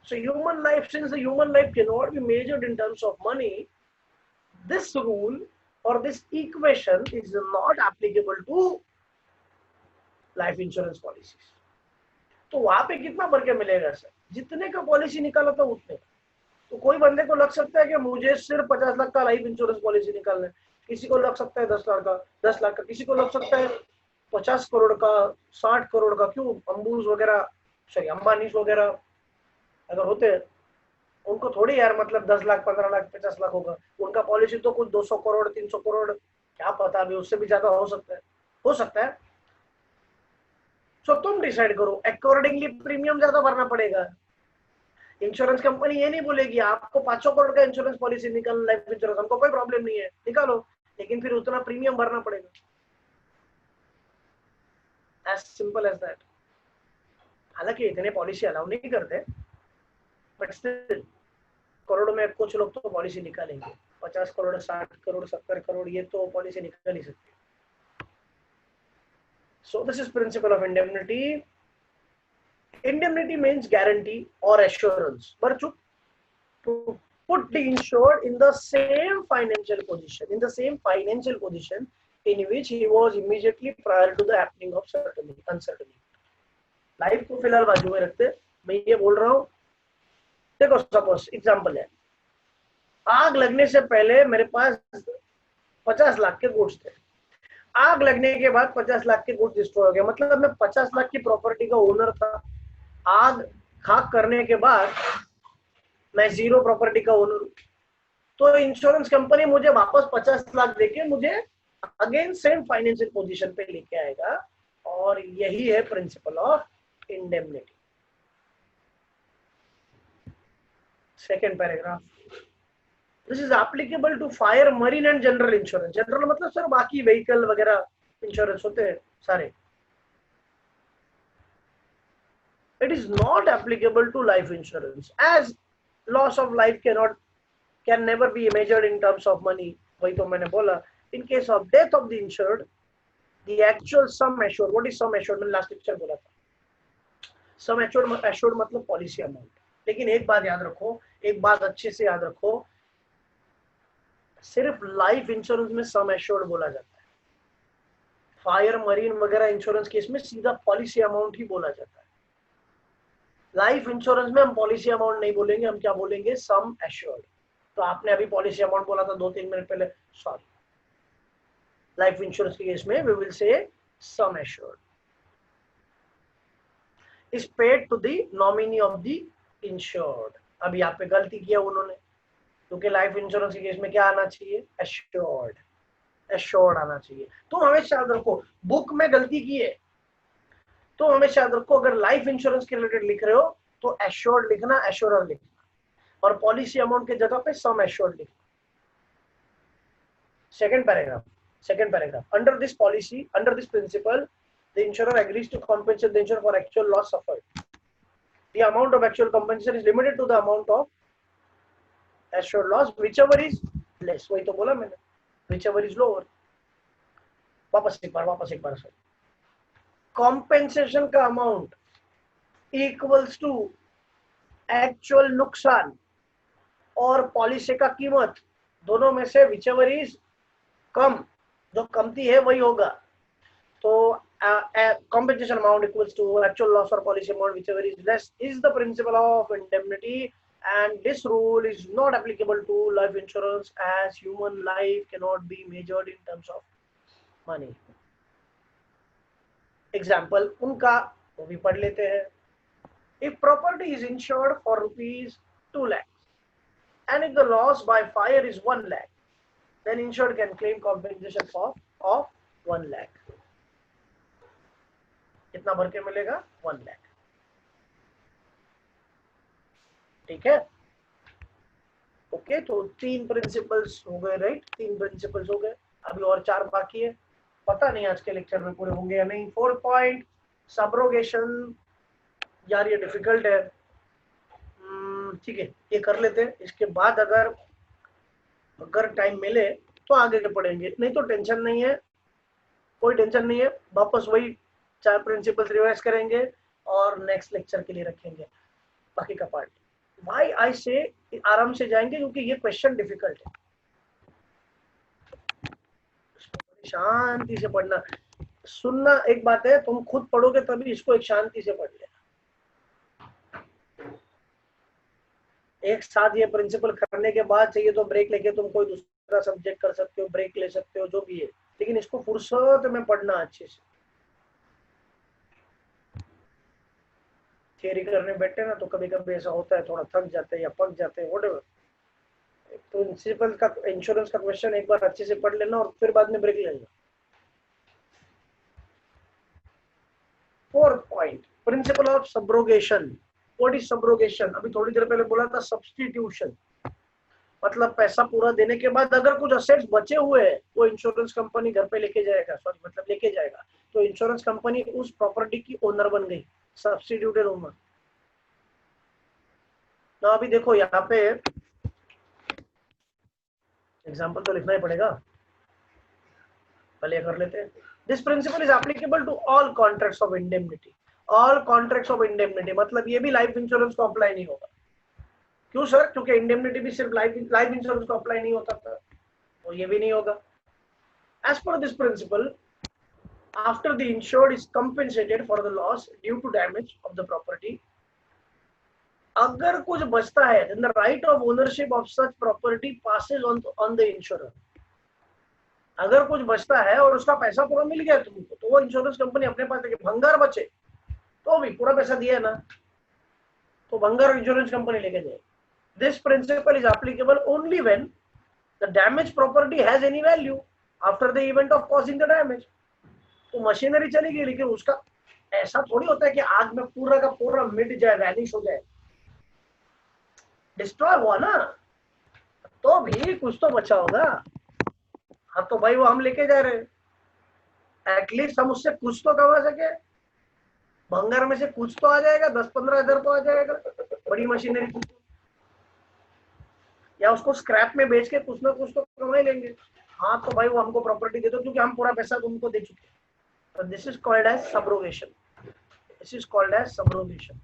So human life, since the human life cannot be measured in terms of money, this rule or this equation is not applicable to life insurance policies। तो वहां पे कितना भर के मिलेगा सर? जितने का पॉलिसी निकाला था उतने। तो कोई बंदे को लग सकता है कि मुझे सिर्फ 50 लाख का लाइफ इंश्योरेंस पॉलिसी निकालना है, किसी को लग सकता है 10 लाख का, किसी को लग सकता है 50 करोड़ का, 60 करोड़ का। क्यों? अंबानी वगैरह अगर होते हैं, उनको थोड़ी यार मतलब 10 लाख, 15 लाख, 50 लाख होगा। उनका पॉलिसी तो कुछ 200 करोड़, 300 करोड़, क्या पता, अभी उससे भी ज्यादा हो सकता है। सो तुम डिसाइड करो, अकॉर्डिंगली प्रीमियम ज्यादा भरना पड़ेगा। इंश्योरेंस कंपनी ये नहीं बोलेगी आपको 500 करोड़ का इंश्योरेंस पॉलिसी निकालना, लाइफ इंश्योरेंस, हमको कोई प्रॉब्लम नहीं है, निकालो, लेकिन फिर उतना प्रीमियम भरना पड़ेगा। As simple as that. हालांकि इतने पॉलिसी अलाउ नहीं करते, बट स्टिल करोड़ में कुछ लोग तो पॉलिसी निकालेंगे। 50 करोड़, 60 करोड़, 70 करोड़, ये तो पॉलिसी निकाल ही सकते। So this is principle of indemnity. Indemnity means guarantee or assurance, Barchuk, to put the insured in the same financial position in which he was immediately prior to the happening of uncertainty। Life को फिलहाल बाजू में रखते मैं ये बोल रहा हूँ, देखो सपोज एग्जांपल है, आग लगने से पहले मेरे पास 50 लाख के गुड्स थे। आग लगने के बाद 50 लाख के गुड्स डिस्ट्रॉय हो गए, मतलब मैं 50 लाख की प्रॉपर्टी का ओनर था। आग खाक करने के बाद मैं जीरो प्रॉपर्टी का ओनर हूं, तो इंश्योरेंस कंपनी मुझे वापस 50 लाख देके मुझे अगेन सेम फाइनेंशियल पोजीशन पे लेके आएगा, और यही है principle of indemnity. Second paragraph, this is applicable to fire, marine and general insurance. General मतलब सर बाकी व्हीकल वगैरह इंश्योरेंस होते हैं सारे। It is not applicable to life insurance, as loss of life can never be measured in terms of money। वही तो मैंने बोला। In case of death of the insured, the actual sum assured, what is sum assured, मैंने last lecture बोला था। sum assured मतलब policy amount. लेकिन एक बात याद रखो, एक बात अच्छे से याद रखो, सिर्फ लाइफ इंश्योरेंस में सम एश्योर्ड बोला जाता है। फायर, मरीन वगैरह इंश्योरेंस केस में सीधा पॉलिसी अमाउंट ही बोला जाता है। लाइफ इंश्योरेंस में हम पॉलिसी अमाउंट नहीं बोलेंगे, हम क्या बोलेंगे, सम एश्योर्ड। तो आपने अभी पॉलिसी अमाउंट बोला था 2-3 मिनट पहले, सॉरी। लाइफ इंश्योरेंस के केस में we will say sum assured is paid to the nominee of the insured. अब यहाँ पे गलती किया उन्होंने, क्योंकि लाइफ इंश्योरेंस के केस में क्या आना चाहिए, एश्योर्ड, एश्योर्ड आना चाहिए। तो हमेशा याद रखो, बुक में गलती की है तो हमेशा याद रखो, अगर लाइफ इंश्योरेंस के रिलेटेड लिख रहे हो तो एश्योर्ड लिखना, एश्योरर लिखना, और पॉलिसी अमाउंट की जगह पे सम एश्योर्ड लिखना। Second paragraph, under this policy, under this principle, the insurer agrees to compensate the insure for actual loss suffered. The amount of actual compensation is limited to the amount of assured loss whichever is less. वही तो बोला मैंने, whichever is lower. वापस एक बार sir, compensation का amount equals to actual नुकसान और पॉलिसी का कीमत, दोनों में से whichever is कम, जो कमती है वही होगा। तो compensation amount equals to actual loss or policy amount whichever is less is the principle of indemnity, and this rule is not applicable to life insurance as human life cannot be measured in terms of money। Example उनका वो भी पढ़ लेते हैं। If property is insured for rupees 2 lakhs and if the loss by fire is 1 lakh, then insured can claim compensation of 1 lakh। कितना भर के मिलेगा, 1 lakh। ठीक है, ओके। तो 3 प्रिंसिपल्स हो गए, राइट, 3 प्रिंसिपल्स हो गए। अभी और 4 बाकी है, पता नहीं आज के लेक्चर में पूरे होंगे या नहीं। 4 पॉइंट सब्रोगेशन, यार ये डिफिकल्ट है, ठीक है ये कर लेते हैं। इसके बाद अगर टाइम मिले तो आगे के पढ़ेंगे, नहीं तो टेंशन नहीं है, कोई टेंशन नहीं है। वापस वही 4 प्रिंसिपल्स रिवाइज करेंगे और नेक्स्ट लेक्चर के लिए रखेंगे बाकी का पार्ट। भाई आई से आराम से जाएंगे क्योंकि ये क्वेश्चन डिफिकल्ट है, शांति से पढ़ना। सुनना एक बात है, तुम खुद पढ़ोगे तभी इसको एक शांति से पढ़ लेना। एक साथ ये प्रिंसिपल करने के बाद चाहिए तो ब्रेक लेके तुम कोई दूसरा सब्जेक्ट कर सकते हो, ब्रेक ले सकते हो, जो भी है, लेकिन इसको फुर्सत में पढ़ना अच्छे से। थियरी करने बैठे ना तो कभी कभी ऐसा होता है, थोड़ा थक जाते हैं या पक जाते हैं, व्हाटएवर। प्रिंसिपल का इंश्योरेंस का क्वेश्चन एक बार अच्छे से पढ़ लेना और फिर बाद में ब्रेक ले लेना। 4th point, principal of subrogation. What is subrogation? अभी थोड़ी देर पहले बोला था सब्स्टिट्यूशन, मतलब पैसा पूरा देने के बाद अगर कुछ असेट्स बचे हुए हैं वो इंश्योरेंस कंपनी घर पे लेके जाएगा, सॉरी मतलब लेके जाएगा, तो इंश्योरेंस कंपनी उस प्रॉपर्टी की ओनर बन गई, सब्स्टिट्यूटेड ओनर। तो अभी देखो यहाँ पे एग्जाम्पल तो लिखना ही पड़ेगा, पहले कर लेते हैं। This principle is applicable to all contracts of indemnity. All contracts of indemnity मतलब ये भी लाइफ इंश्योरेंस को अप्लाई नहीं होगा। क्यों सर? क्योंकि इंडेमनिटी भी सिर्फ लाइफ इंश्योरेंस को अप्लाई नहीं होता था, तो ये भी नहीं होगा। As per this principle, after the insured is compensated for the loss due to damage of the property, अगर कुछ बचता है then the right of ownership of such property passes on the insurer। अगर कुछ बचता है और उसका पैसा पूरा मिल गया तुमको, तो वो इंश्योरेंस कंपनी अपने पास लेके, भंगार बचे तो भी पूरा पैसा दिया है ना, तो भंगार इंश्योरेंस कंपनी लेके जाएगी। This principle is applicable only when the damaged property has any value after the event of causing the damage. तो मशीनरी चली गई, लेकिन उसका ऐसा थोड़ी होता है कि आग में पूरा का पूरा मिट जाए, वैनिश हो जाए, डिस्ट्रॉय हुआ ना, तो भी कुछ तो बचा होगा। हाँ तो भाई वो हम लेके जा रहे हैं, एटलीस्ट हम उससे कुछ तो कमा सके, भंगार में से कुछ तो आ जाएगा, 10-15 हजार तो आ जाएगा बड़ी मशीनरी की, या उसको स्क्रैप में बेच के कुछ ना कुछ तो कमा ही लेंगे। हाँ तो भाई वो हमको प्रॉपर्टी दे दो, क्योंकि हम पूरा पैसा तुमको दे चुके हैं। तो this is called as subrogation, this is called as subrogation.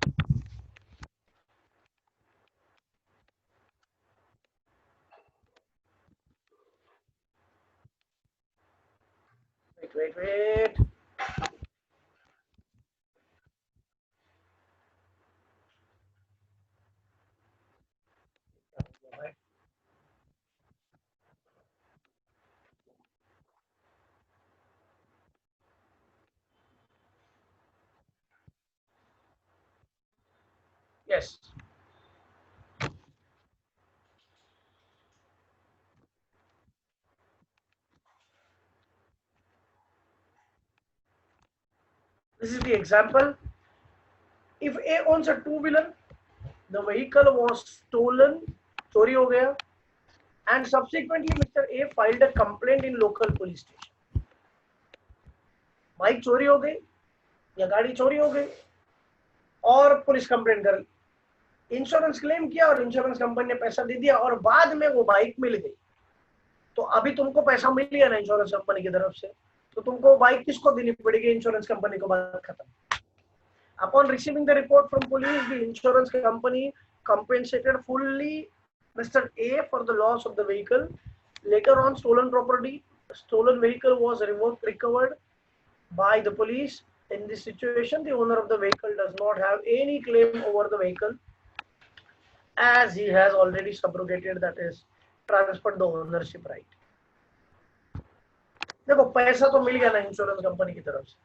Wait. Yes, this is the example. If A owns a two-wheeler, the vehicle was stolen, चोरी हो गया, and subsequently Mr. A filed a complaint in local police station. Bike चोरी हो गई या गाड़ी चोरी हो गई और पुलिस कंप्लेंट कर, इंश्योरेंस क्लेम किया और इंश्योरेंस कंपनी ने पैसा दे दिया और बाद में वो बाइक मिल गई, तो अभी तुमको पैसा मिल गया ना इंश्योरेंस कंपनी की तरफ से, तो तुमको बाइक किसको देनी पड़ेगी? इंश्योरेंस कंपनी को। बात खत्म। Upon receiving the report from police, the insurance company compensated fully Mr. A for the loss of the vehicle. Later on, stolen vehicle was recovered by the police. In this situation, the owner of the vehicle does not have any claim over the vehicle, as he has already subrogated, that is, transferred the ownership right. देखो पैसा तो मिल गया ना insurance company की तरफ से,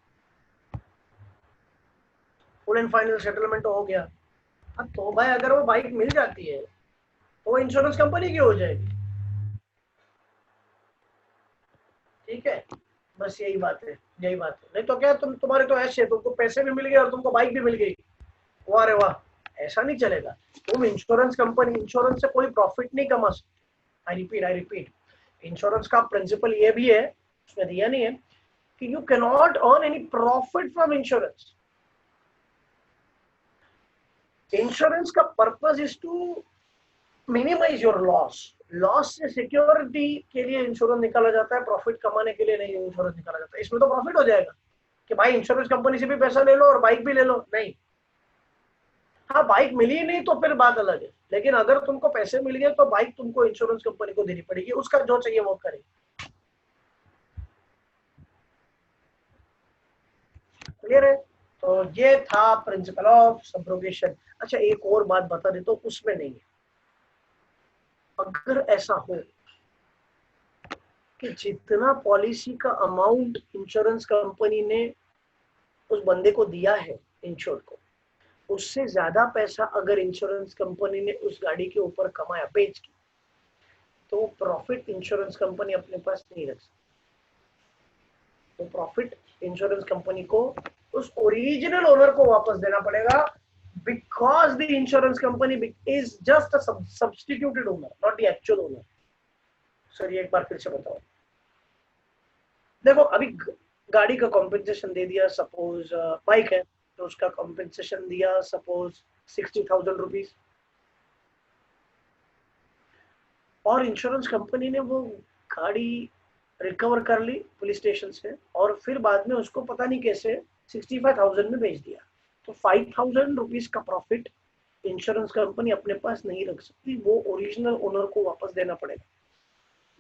full and final settlement हो गया। अब तो भाई अगर वो बाइक मिल जाती है तो वो इंश्योरेंस कंपनी की हो जाएगी, ठीक है, बस यही बात है, यही बात है। नहीं तो क्या, तुम्हारे तो ऐसे, तुमको पैसे भी मिल गए और तुमको बाइक भी मिल गई, वाह रे वाह, ऐसा नहीं चलेगा। तुम इंश्योरेंस कंपनी, इंश्योरेंस से कोई प्रॉफिट नहीं कमा सकते। आई रिपीट, इंश्योरेंस का प्रिंसिपल ये भी है, उसमें दिया नहीं है कि you can not earn any profit from insurance. Insurance का purpose is to minimise your loss. Loss से सिक्योरिटी के लिए इंश्योरेंस निकाला जाता है, प्रॉफिट कमाने के लिए नहीं इंश्योरेंस निकाला जाता है। इसमें तो प्रॉफिट हो जाएगा कि भाई इंश्योरेंस कंपनी से भी पैसा ले लो और बाइक भी ले लो, नहीं। हाँ बाइक मिली नहीं तो फिर बात अलग है, लेकिन अगर तुमको पैसे मिल गए तो बाइक तुमको इंश्योरेंस कंपनी को देनी पड़ेगी, उसका जो चाहिए वो करे। क्लियर है? तो ये था प्रिंसिपल ऑफ सब्रोगेशन। अच्छा एक और बात बता दे, तो उसमें नहीं है, अगर ऐसा हो कि जितना पॉलिसी का अमाउंट इंश्योरेंस कंपनी ने उस बंदे को दिया है इंश्योर को, उससे ज्यादा पैसा अगर इंश्योरेंस कंपनी ने उस गाड़ी के ऊपर कमाया बेच के, तो प्रॉफिट इंश्योरेंस कंपनी अपने पास नहीं रख सकती। तो प्रॉफिट इंश्योरेंस कंपनी को उस ओरिजिनल ओनर को वापस देना पड़ेगा, because the insurance company is just a substituted owner, not the actual owner. Sir ये एक बार फिर से बताओ। देखो अभी गाड़ी का कॉम्पेंसेशन दे दिया, सपोज बाइक है तो उसका कॉम्पेंसेशन दिया सपोज 60,000 रुपीज, और इंश्योरेंस कंपनी ने वो गाड़ी रिकवर कर ली पुलिस स्टेशन से और फिर बाद में उसको पता नहीं कैसे 65,000 में बेच दिया, तो 5,000 रुपीज का प्रॉफिट इंश्योरेंस कंपनी अपने पास नहीं रख सकती, वो ओरिजिनल ओनर को वापस देना पड़ेगा।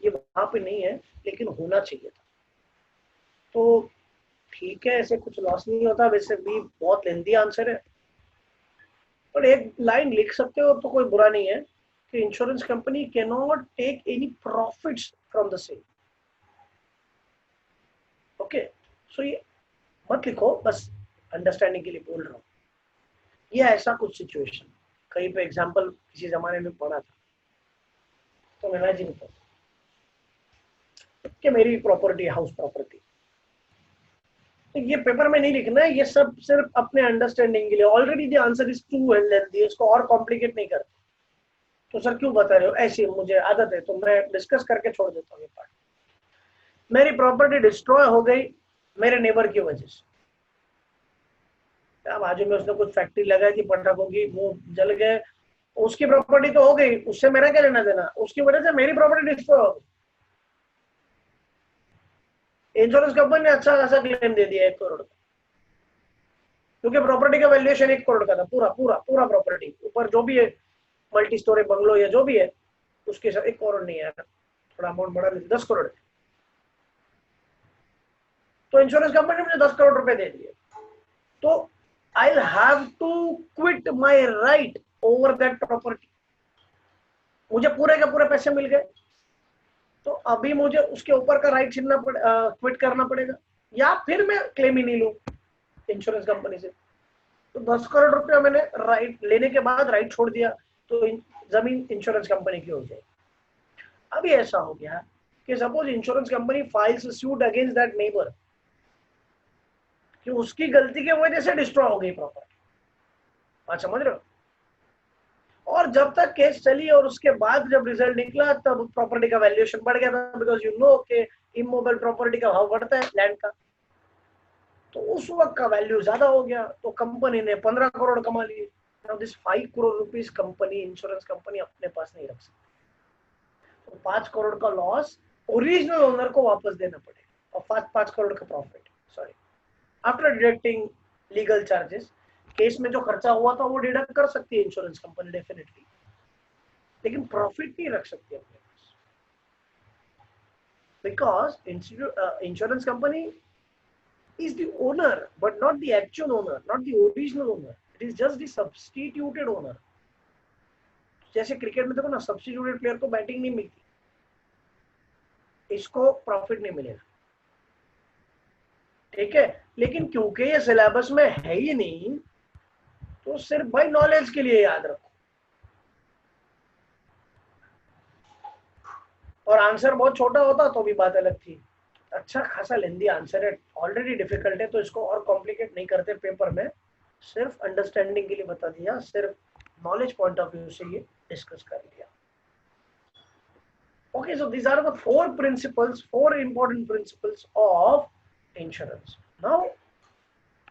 ये वहां पे नहीं है, लेकिन होना चाहिए था। तो ठीक है, ऐसे कुछ लॉस नहीं होता, वैसे भी बहुत लेंदी आंसर है, पर एक लाइन लिख सकते हो तो कोई बुरा नहीं है कि insurance company can not take any profits from the sale. Okay, so ये मत लिखो, बस अंडरस्टैंडिंग के लिए बोल रहा हूँ। ये ऐसा कुछ सिचुएशन, कहीं पे एग्जाम्पल किसी जमाने में पढ़ा था, तो इमेजिन करो कि मेरी प्रॉपर्टी, हाउस प्रॉपर्टी, तो ये पेपर में नहीं लिखना है, ये सब सिर्फ अपने अंडरस्टैंडिंग के लिए। Already the answer is too lengthy, इसको और कॉम्प्लिकेट नहीं करते। तो सर क्यों बता रहे हो, ऐसी मुझे आदत है तो मैं डिस्कस करके छोड़ देता हूँ ये पार्ट। मेरी प्रॉपर्टी डिस्ट्रॉय हो गई मेरे नेबर की वजह से। क्या बाजू में उसने कुछ फैक्ट्री लगाई थी पटाखों की, वो जल गए, उसकी प्रॉपर्टी तो हो गई, उससे मेरा क्या लेना देना, उसकी वजह से मेरी प्रॉपर्टी डिस्ट्रॉय हो गई। इंश्योरेंस कंपनी ने अच्छा खासा क्लेम दे दिया 1 करोड़ का, क्योंकि प्रॉपर्टी का वैल्यूएशन 1 करोड़ का था, पूरा पूरा पूरा प्रॉपर्टी, ऊपर जो भी है मल्टी स्टोरी बंगलो या जो भी है उसके साथ 1 करोड़ नहीं है, थोड़ा अमाउंट बढ़ा लेते 10 करोड़। तो इंश्योरेंस कंपनी ने मुझे 10 करोड़ रुपए दे दिए, तो I will have to quit my right over that property. मुझे पूरे के पूरे पैसे मिल गए, तो अभी मुझे उसके ऊपर का राइट छीनना क्विट करना पड़ेगा, या फिर मैं क्लेम ही नहीं लूं इंश्योरेंस कंपनी से। तो 10 करोड़ रुपया मैंने राइट लेने के बाद राइट छोड़ दिया, तो जमीन इंश्योरेंस कंपनी की हो जाएगी। अभी ऐसा हो गया कि suppose insurance company files suit against that neighbour, कि उसकी गलती की वजह से डिस्ट्रॉय हो गई प्रॉपर्टी। बात समझ रहे हो? और जब तक केस चली और उसके बाद जब रिजल्ट निकला तब प्रॉपर्टी का वैल्यूएशन बढ़ गया था, बिकॉज यू नो कि इमोबाइल प्रॉपर्टी का भाव बढ़ता है लैंड का, तो उस वक्त का वैल्यू ज्यादा हो गया, तो कंपनी ने 15 करोड़ कमा लिए। Now this 5 crore rupees company, insurance company अपने पास नहीं रख सकती, तो 5 करोड़ का लॉस ओरिजिनल ओनर को वापस देना पड़ेगा, और 5 करोड़ का profit, sorry, after deducting legal charges. Case में जो खर्चा हुआ था वो डिडक्ट कर सकती है इंश्योरेंस कंपनी डेफिनेटली, लेकिन प्रॉफिट नहीं रख सकती अपने पास, because insurance company is the owner but not the actual owner, not the original owner, it is just the substituted owner। जैसे क्रिकेट में देखो ना, सब्स्टिट्यूटेड प्लेयर को बैटिंग नहीं मिलती, इसको प्रॉफिट नहीं मिलेगा, ठीक है, लेकिन क्योंकि ये सिलेबस में है ही नहीं, तो सिर्फ भाई नॉलेज के लिए याद रखो। और आंसर बहुत छोटा होता तो भी बात अलग थी, अच्छा खासा लेंदी आंसर है, ऑलरेडी डिफिकल्ट है, तो इसको और कॉम्प्लिकेट नहीं करते पेपर में, सिर्फ अंडरस्टैंडिंग के लिए बता दिया, सिर्फ नॉलेज पॉइंट ऑफ व्यू से ये डिस्कस कर लिया। Okay, so these are the 4 principles, 4 important principles of insurance. Now,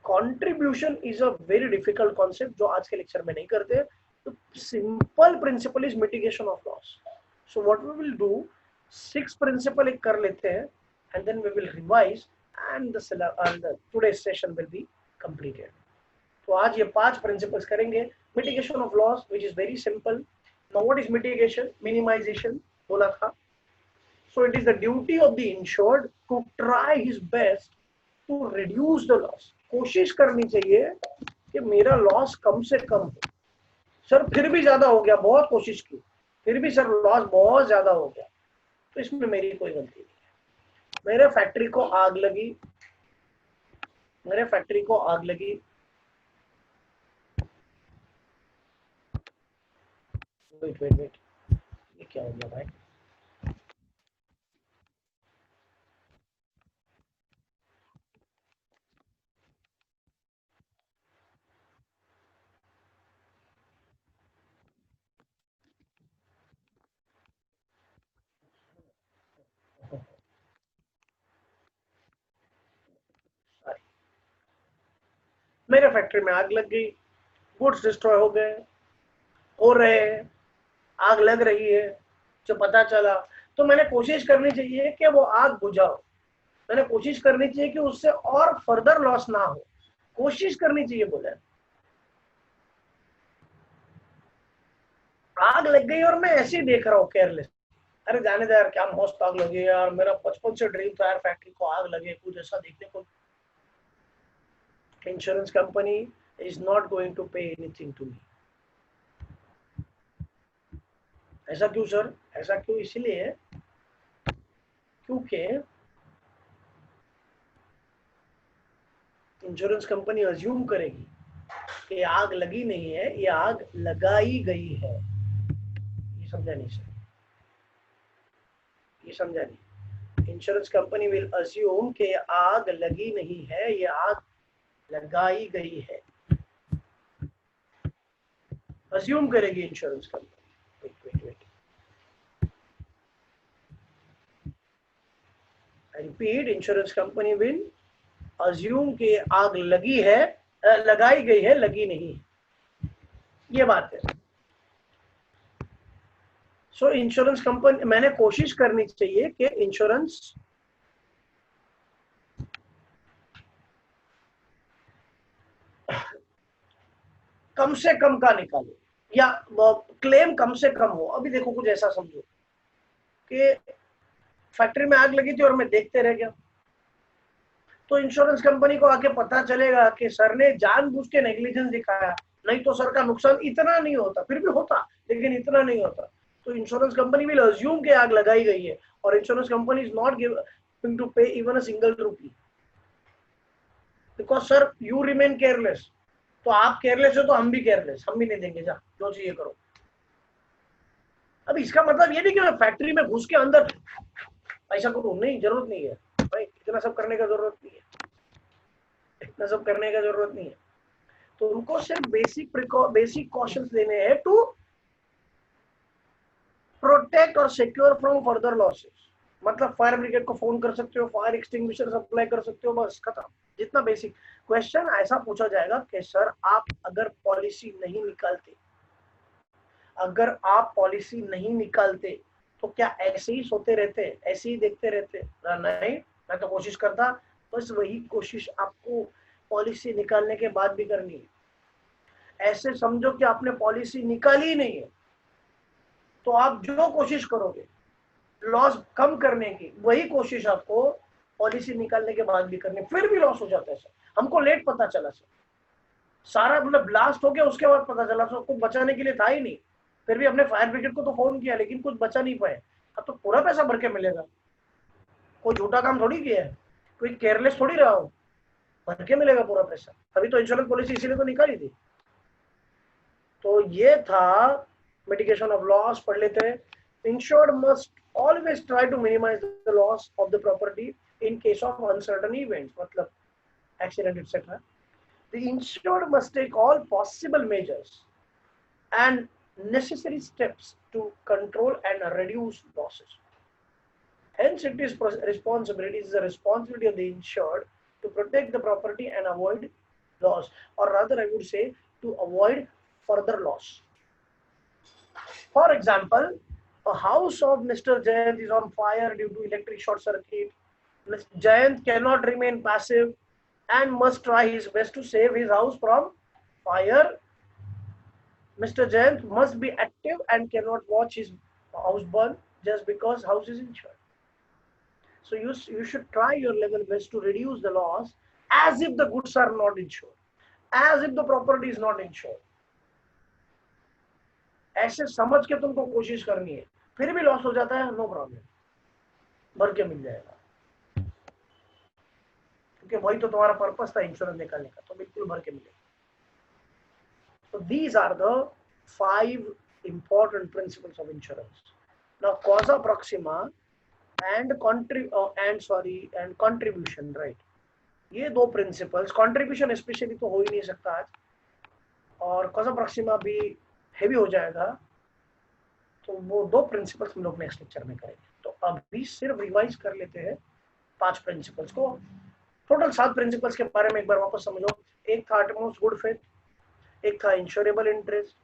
contribution is a very difficult concept जो आज के लेक्चर में नहीं करते, तो simple principle is mitigation of loss. So what we will do, 6 principle एक कर लेते हैं, and then we will revise, and the today's session will be completed. तो आज ये 5 principles करेंगे। mitigation of loss, which is very simple. Now what is mitigation? Minimization बोला था। So it is the duty of the insured to try his best to reduce the loss. कोशिश करनी चाहिए कि मेरा लॉस कम से कम हो। सर फिर भी ज्यादा हो गया, बहुत कोशिश की, फिर भी सर लॉस बहुत ज्यादा हो गया, तो इसमें मेरी कोई गलती नहीं है। मेरे फैक्ट्री को आग लगी, वेट, ये क्या हो गया भाई? मेरे फैक्ट्री में आग लग गई, गुड्स डिस्ट्रॉय हो रहे हैं, आग लग रही है, जो पता चला, तो मैंने कोशिश करनी चाहिए कि वो आग बुझाओ, मैंने कोशिश करनी चाहिए कि उससे और फर्दर लॉस ना हो, कोशिश करनी चाहिए। बोले आग लग गई और मैं ऐसे ही देख रहा हूँ केयरलेस, अरे जाने दे यार, क्या मस्त आग लगी यार, मेरा बचपन से ड्रीम था यार फैक्ट्री को आग लगे, कुछ ऐसा देखने को। Insurance company is not going to pay anything to me. ऐसा क्यों सर? ऐसा क्यों? इसलिए क्योंकि इंश्योरेंस कंपनी अज्यूम करेगी कि आग लगी नहीं है, ये आग लगाई गई है। ये समझा नहीं सर? ये समझा नहीं? इंश्योरेंस कंपनी विल अज्यूम कि आग लगी नहीं है, ये आग लगाई गई है। अज्यूम करेगी insurance company. Wait, I repeat, insurance company will assume कि आग लगी है, लगाई गई है, लगी नहीं, ये बात है। सो इंश्योरेंस कंपनी, मैंने कोशिश करनी चाहिए कि इंश्योरेंस कम से कम का निकाले या क्लेम कम से कम हो। अभी देखो कुछ ऐसा समझो कि फैक्ट्री में आग लगी थी और मैं देखते रह गया, तो इंश्योरेंस कंपनी को आके पता चलेगा कि सर ने जानबूझ के नेग्लिजेंस दिखाया, नहीं तो सर का नुकसान इतना नहीं होता, फिर भी होता लेकिन इतना नहीं होता। तो इंश्योरेंस कंपनी विल अज्यूम कि आग लगाई गई है और insurance company is not giving to pay even a single rupee, because sir you remain careless. तो आप केयरलेस हो तो हम भी केयरलेस, हम भी नहीं देंगे, जा जो चाहिए करो। अब इसका मतलब ये नहीं कि मैं फैक्ट्री में घुस के अंदर ऐसा करूं, नहीं, जरूरत नहीं है भाई, इतना सब करने का जरूरत नहीं है, इतना सब करने का जरूरत नहीं है। तो उनको सिर्फ बेसिक कॉशंस देने हैं टू प्रोटेक्ट और सिक्योर फ्रॉम फर्दर लॉसेस। मतलब फायर ब्रिगेड को फोन कर सकते हो, फायर एक्सटिंग्विशर सप्लाई कर सकते हो, बस खत्म। जितना बेसिक क्वेश्चन ऐसा पूछा जाएगा कि सर आप अगर पॉलिसी नहीं निकालते, अगर आप पॉलिसी नहीं निकालते तो क्या ऐसे ही सोते रहते, ऐसे ही देखते रहते? नहीं, मैं तो कोशिश करता। बस वही कोशिश आपको पॉलिसी निकालने के बाद भी करनी है। ऐसे समझो कि आपने पॉलिसी निकाली ही नहीं है, तो आप जो कोशिश करोगे लॉस कम करने की, वही कोशिश आपको पॉलिसी निकालने के बाद भी करनी, फिर भी लॉस हो जाता है सर। हमको लेट पता चला सर, सारा मतलब ब्लास्ट हो गया उसके बाद पता चला सर, कुछ बचाने के लिए था ही नहीं, फिर भी हमने फायर ब्रिगेड को तो फोन किया लेकिन कुछ बचा नहीं पाए। अब तो पूरा पैसा भर के मिलेगा, कोई झूठा काम थोड़ी किया है, कोई केयरलेस थोड़ी रहा हो, भर के मिलेगा पूरा पैसा। अभी तो इंश्योरेंस पॉलिसी इसीलिए तो निकाली थी। तो ये था मिटिगेशन ऑफ लॉस, पढ़ लेते हैं। Insured must always try to minimize the loss of the property in case of uncertain events, मतलब accident etc. The insured must take all possible measures and necessary steps to control and reduce losses. Hence, it is the responsibility of the insured to protect the property and avoid loss, or rather, I would say, to avoid further loss. For example, a house of Mr. Jayant is on fire due to electric short circuit. Mr. Jayant cannot remain passive and must try his best to save his house from fire. Mr. Jayant must be active and cannot watch his house burn just because house is insured. So you should try your level best to reduce the loss as if the goods are not insured, as if the property is not insured. ऐसे समझ के तुमको कोशिश करनी है, फिर भी loss हो जाता है, नो प्रॉब्लम, भर के मिल जाएगा, क्योंकि वही तो तुम्हारा पर्पस था इंश्योरेंस निकालने का, तो बिल्कुल भर के मिलेगा। So these are the 5 important principles of insurance. Now causa proxima and contribution, right? ये दो प्रिंसिपल्स, कंट्रीब्यूशन स्पेशली तो हो ही नहीं सकता आज, और कॉजा प्रॉक्सिमा भी हेवी हो जाएगा, तो वो दो प्रिंसिपल्स हम लोग नेक्स्ट लेक्चर में करेंगे। तो अभी सिर्फ रिवाइज कर लेते हैं 5 प्रिंसिपल्स को। टोटल 7 प्रिंसिपल्स के बारे में एक बार वापस समझो। एक था अटमोस्ट गुड फेथ, एक था इंश्योरेबल इंटरेस्ट,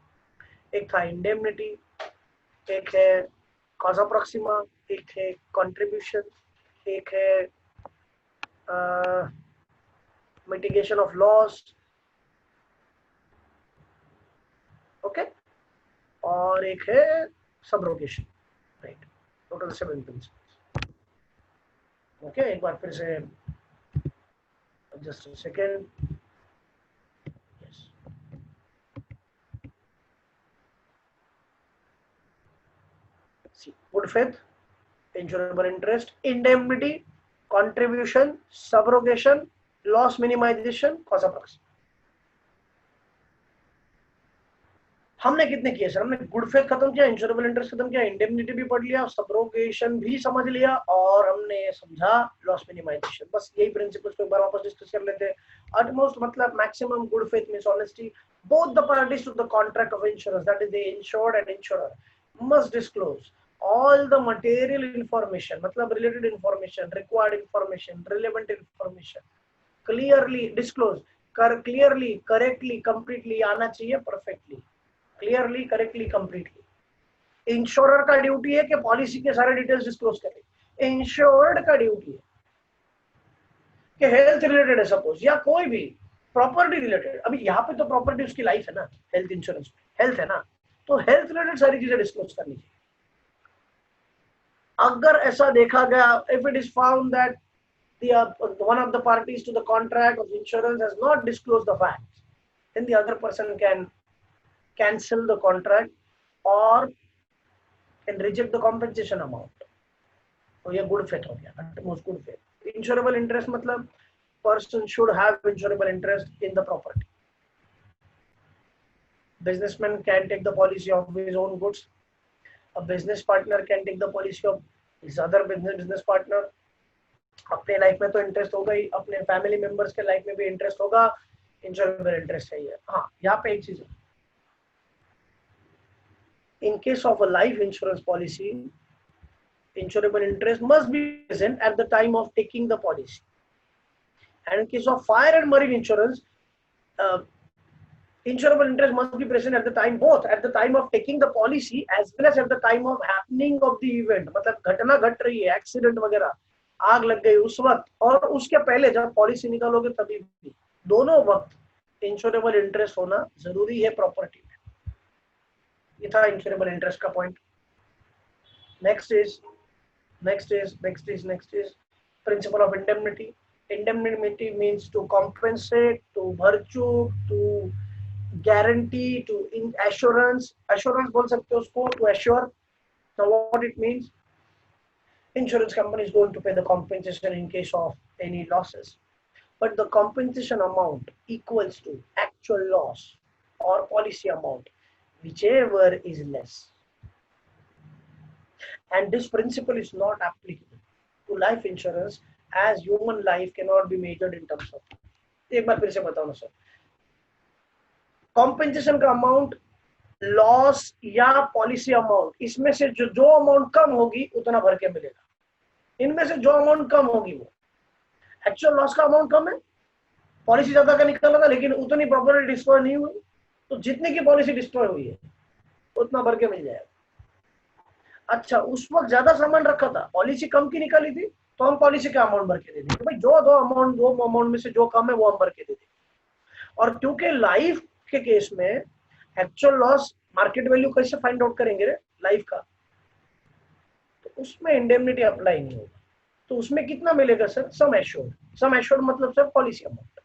एक था इंडेमनिटी, एक है कॉजा प्रॉक्सिमा, एक है कंट्रीब्यूशन, एक है मिटिगेशन ऑफ लॉस, ओके, और एक है subrogation, right. Total 7 principles, okay. एक बार फिर से, just a second, yes, see, good faith, insurable interest, indemnity, contribution, subrogation, loss minimization, causa proxima. हमने कितने किए सर? हमने गुड फेथ खत्म किया, इंश्योरेबल इंटरेस्ट खत्म किया, इंडेमनिटी भी पढ़ लिया, सब्रोगेशन भी समझ लिया, और हमने समझा लॉस मिनिमाइजेशन। बस यही प्रिंसिपल्स को एक बार वापस डिस्कस कर लेते हैं। अटमोस्ट मतलब maximum good faith means honesty, both the parties to the contract of insurance, that is the insured and insurer, must disclose all the material information, मतलब related information, required information, relevant information, clearly disclose, clearly, correctly, completely आना चाहिए, perfectly, clearly, correctly, completely. Insurer का duty है कि policy के सारे details disclose करे। Insured का ड्यूटी है कि हेल्थ रिलेटेड है सपोज, या कोई भी प्रॉपर्टी रिलेटेड, अभी यहाँ पे तो प्रॉपर्टी उसकी लाइफ है ना, हेल्थ इंश्योरेंस हेल्थ है ना, तो हेल्थ रिलेटेड सारी चीजें डिस्क्लोज करनी चाहिए। अगर ऐसा देखा गया, if it is found that one of the parties to the contract of insurance has not disclosed the facts, then the other person can cancel the contract or can reject the compensation amount. तो ये good faith हो गया, most good faith. Insurable interest मतलब person should have insurable interest in the property. Businessman can take the policy of his own goods. A business partner can take the policy of his other business partner. अपने life में तो interest होगा ही, अपने family members के life में भी interest होगा, insurable interest चाहिए। हाँ, यहाँ पे एक चीज है, in case of a life insurance policy, insurable interest must be present at the time of taking the policy. And in case of fire and marine insurance, insurable interest must be present at the time, both at the time of taking the policy as well as at the time of happening of the event. मतलब घटना घट रही है, accident वगैरह, आग लग गई उस वक्त, और उसके पहले जब पॉलिसी निकालोगे तभी भी, दोनों वक्त इंश्योरेबल इंटरेस्ट होना जरूरी है प्रॉपर्टी में। ये था इंश्योरेबल इंटरेस्ट का point. Next is principle of indemnity. Indemnity means to compensate, to virtue, to guarantee, to assurance बोल सकते हो उसको, to assure. Now what it means, insurance company is going to pay the compensation in case of any losses, but the compensation amount equals to actual loss or policy amount, whichever is less. And this principle is not applicable to life insurance, as human life cannot be measured in terms of, एक बार फिर से बताओ ना sir, compensation का amount, loss या policy amount, इसमें से जो अमाउंट कम होगी उतना भर के मिलेगा। इनमें से जो अमाउंट कम होगी वो, एक्चुअल लॉस का अमाउंट कम है, पॉलिसी ज्यादा का निकला था लेकिन उतनी प्रॉपर्टी डिस्ट्रॉय नहीं हुई, तो जितने की पॉलिसी डिस्ट्रॉय हुई है उतना भर के मिल जाएगा। अच्छा, उस वक्त ज्यादा सामान रखा था, पॉलिसी कम की निकाली थी, तो हम पॉलिसी का अमाउंट भर के दे देंगे भाई, दो अमाउंट में से जो कम है वो हम भर के दे देंगे। और क्योंकि लाइफ के केस में एक्चुअल लॉस मार्केट वैल्यू कैसे फाइंड आउट करेंगे लाइफ का, तो उसमें इंडेमनिटी अप्लाई नहीं होगा। तो उसमें कितना मिलेगा सर? सम एश्योर्ड मतलब सर पॉलिसी अमाउंट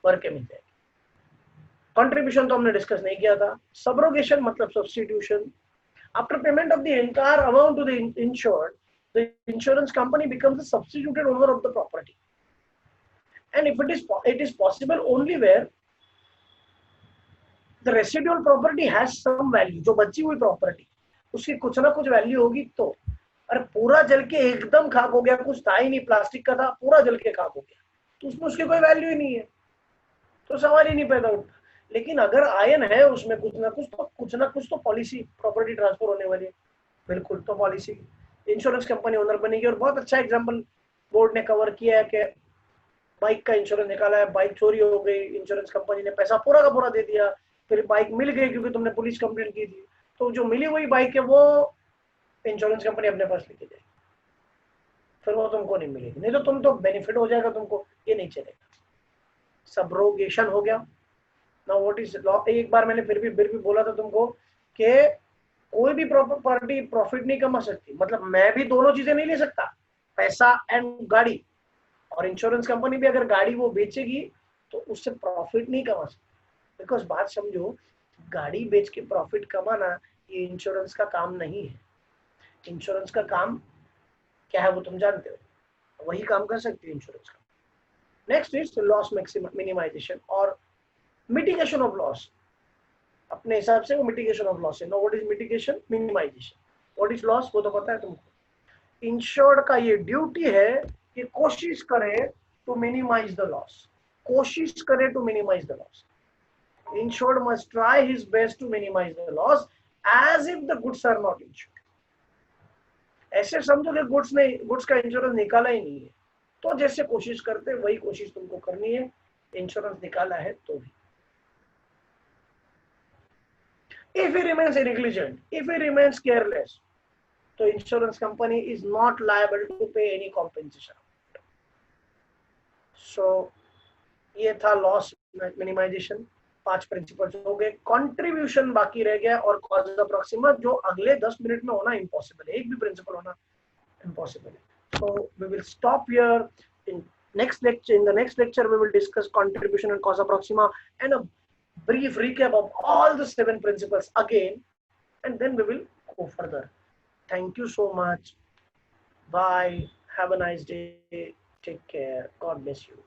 भर के मिल जाएगी। कंट्रीब्यूशन तो हमने डिस्कस नहीं किया था। सब्रोगेशन मतलब substitution. After payment of the entire amount to the insured, the insurance company becomes the substituted owner of the property. And if it is possible only where the residual property has some value, जो बची हुई property उसकी कुछ ना कुछ value होगी। तो अरे पूरा जल के एकदम खाक हो गया, कुछ था ही नहीं, प्लास्टिक का था, पूरा जल के खाक हो गया, तो उसमें उसकी कोई वैल्यू ही नहीं है, तो सवाल ही नहीं पैदा उठता। लेकिन अगर आयन है उसमें कुछ ना कुछ तो पॉलिसी प्रॉपर्टी ट्रांसफर होने वाली है, बिल्कुल, तो पॉलिसी इंश्योरेंस कंपनी ओनर बनेगी। और बहुत अच्छा एग्जांपल बोर्ड ने कवर किया है कि बाइक का इंश्योरेंस निकाला है, बाइक चोरी हो गई, इंश्योरेंस कंपनी ने पैसा पूरा का पूरा दे दिया, फिर बाइक मिल गई क्योंकि तुमने पुलिस कंप्लेंट की थी, तो जो मिली हुई बाइक है वो इंश्योरेंस कंपनी अपने पास लेके जाएगी, फिर वो तुमको नहीं मिलेगी, नहीं तो तुम तो बेनिफिट हो जाएगा तुमको, ये नहीं चलेगा। सब्रोगेशन हो गया। Now what is law? एक बार मैंने फिर भी बोला था तुमको कि कोई भी प्रॉपर्टी प्रॉफिट नहीं कमा सकती, मतलब मैं भी दोनों चीजें नहीं ले सकता, पैसा एंड गाड़ी, और इंश्योरेंस कंपनी भी अगर गाड़ी वो बेचेगी तो उससे प्रॉफिट नहीं कमा सकती। बिकॉज बात समझो, गाड़ी बेच के प्रॉफिट कमाना ये इंश्योरेंस का काम नहीं है। इंश्योरेंस का काम क्या है वो तुम जानते हो, वही काम कर सकती है इंश्योरेंस का। नेक्स्ट इज लॉस मिनिमाइजेशन और मिटिगेशन ऑफ लॉस। अपने हिसाब से वो मिटिगेशन ऑफ लॉस है। No, what is mitigation? Minimization. What is loss? वो तो पता है तुमको। इंश्योर्ड का ये ड्यूटी है कि कोशिश करे टू मिनिमाइज द लॉस, कोशिश करे to minimise the loss. Insured must try his best to minimize the loss as if the goods are not insured. ऐसे समझो कि गुड्स का इंश्योरेंस निकाला ही नहीं है, तो जैसे कोशिश करते वही कोशिश तुमको करनी है, इंश्योरेंस निकाला है तो भी। If he remains negligent, if he remains careless, तो insurance company is not liable to pay any compensation. So ये था लॉस मिनिमाइजेशन। 5 प्रिंसिपल्स हो गए। कंट्रीब्यूशन बाकी रह गया और कॉज अप्रोक्सीमेट, जो अगले 10 मिनट में होना इम्पॉसिबल है, एक भी प्रिंसिपल होना इम्पॉसिबल है। So we will stop here. In the next lecture we will discuss contribution and cause approxima and a brief recap of all the 7 principles again, and then we will go further. Thank you so much. Bye. Have a nice day. Take care. God bless you.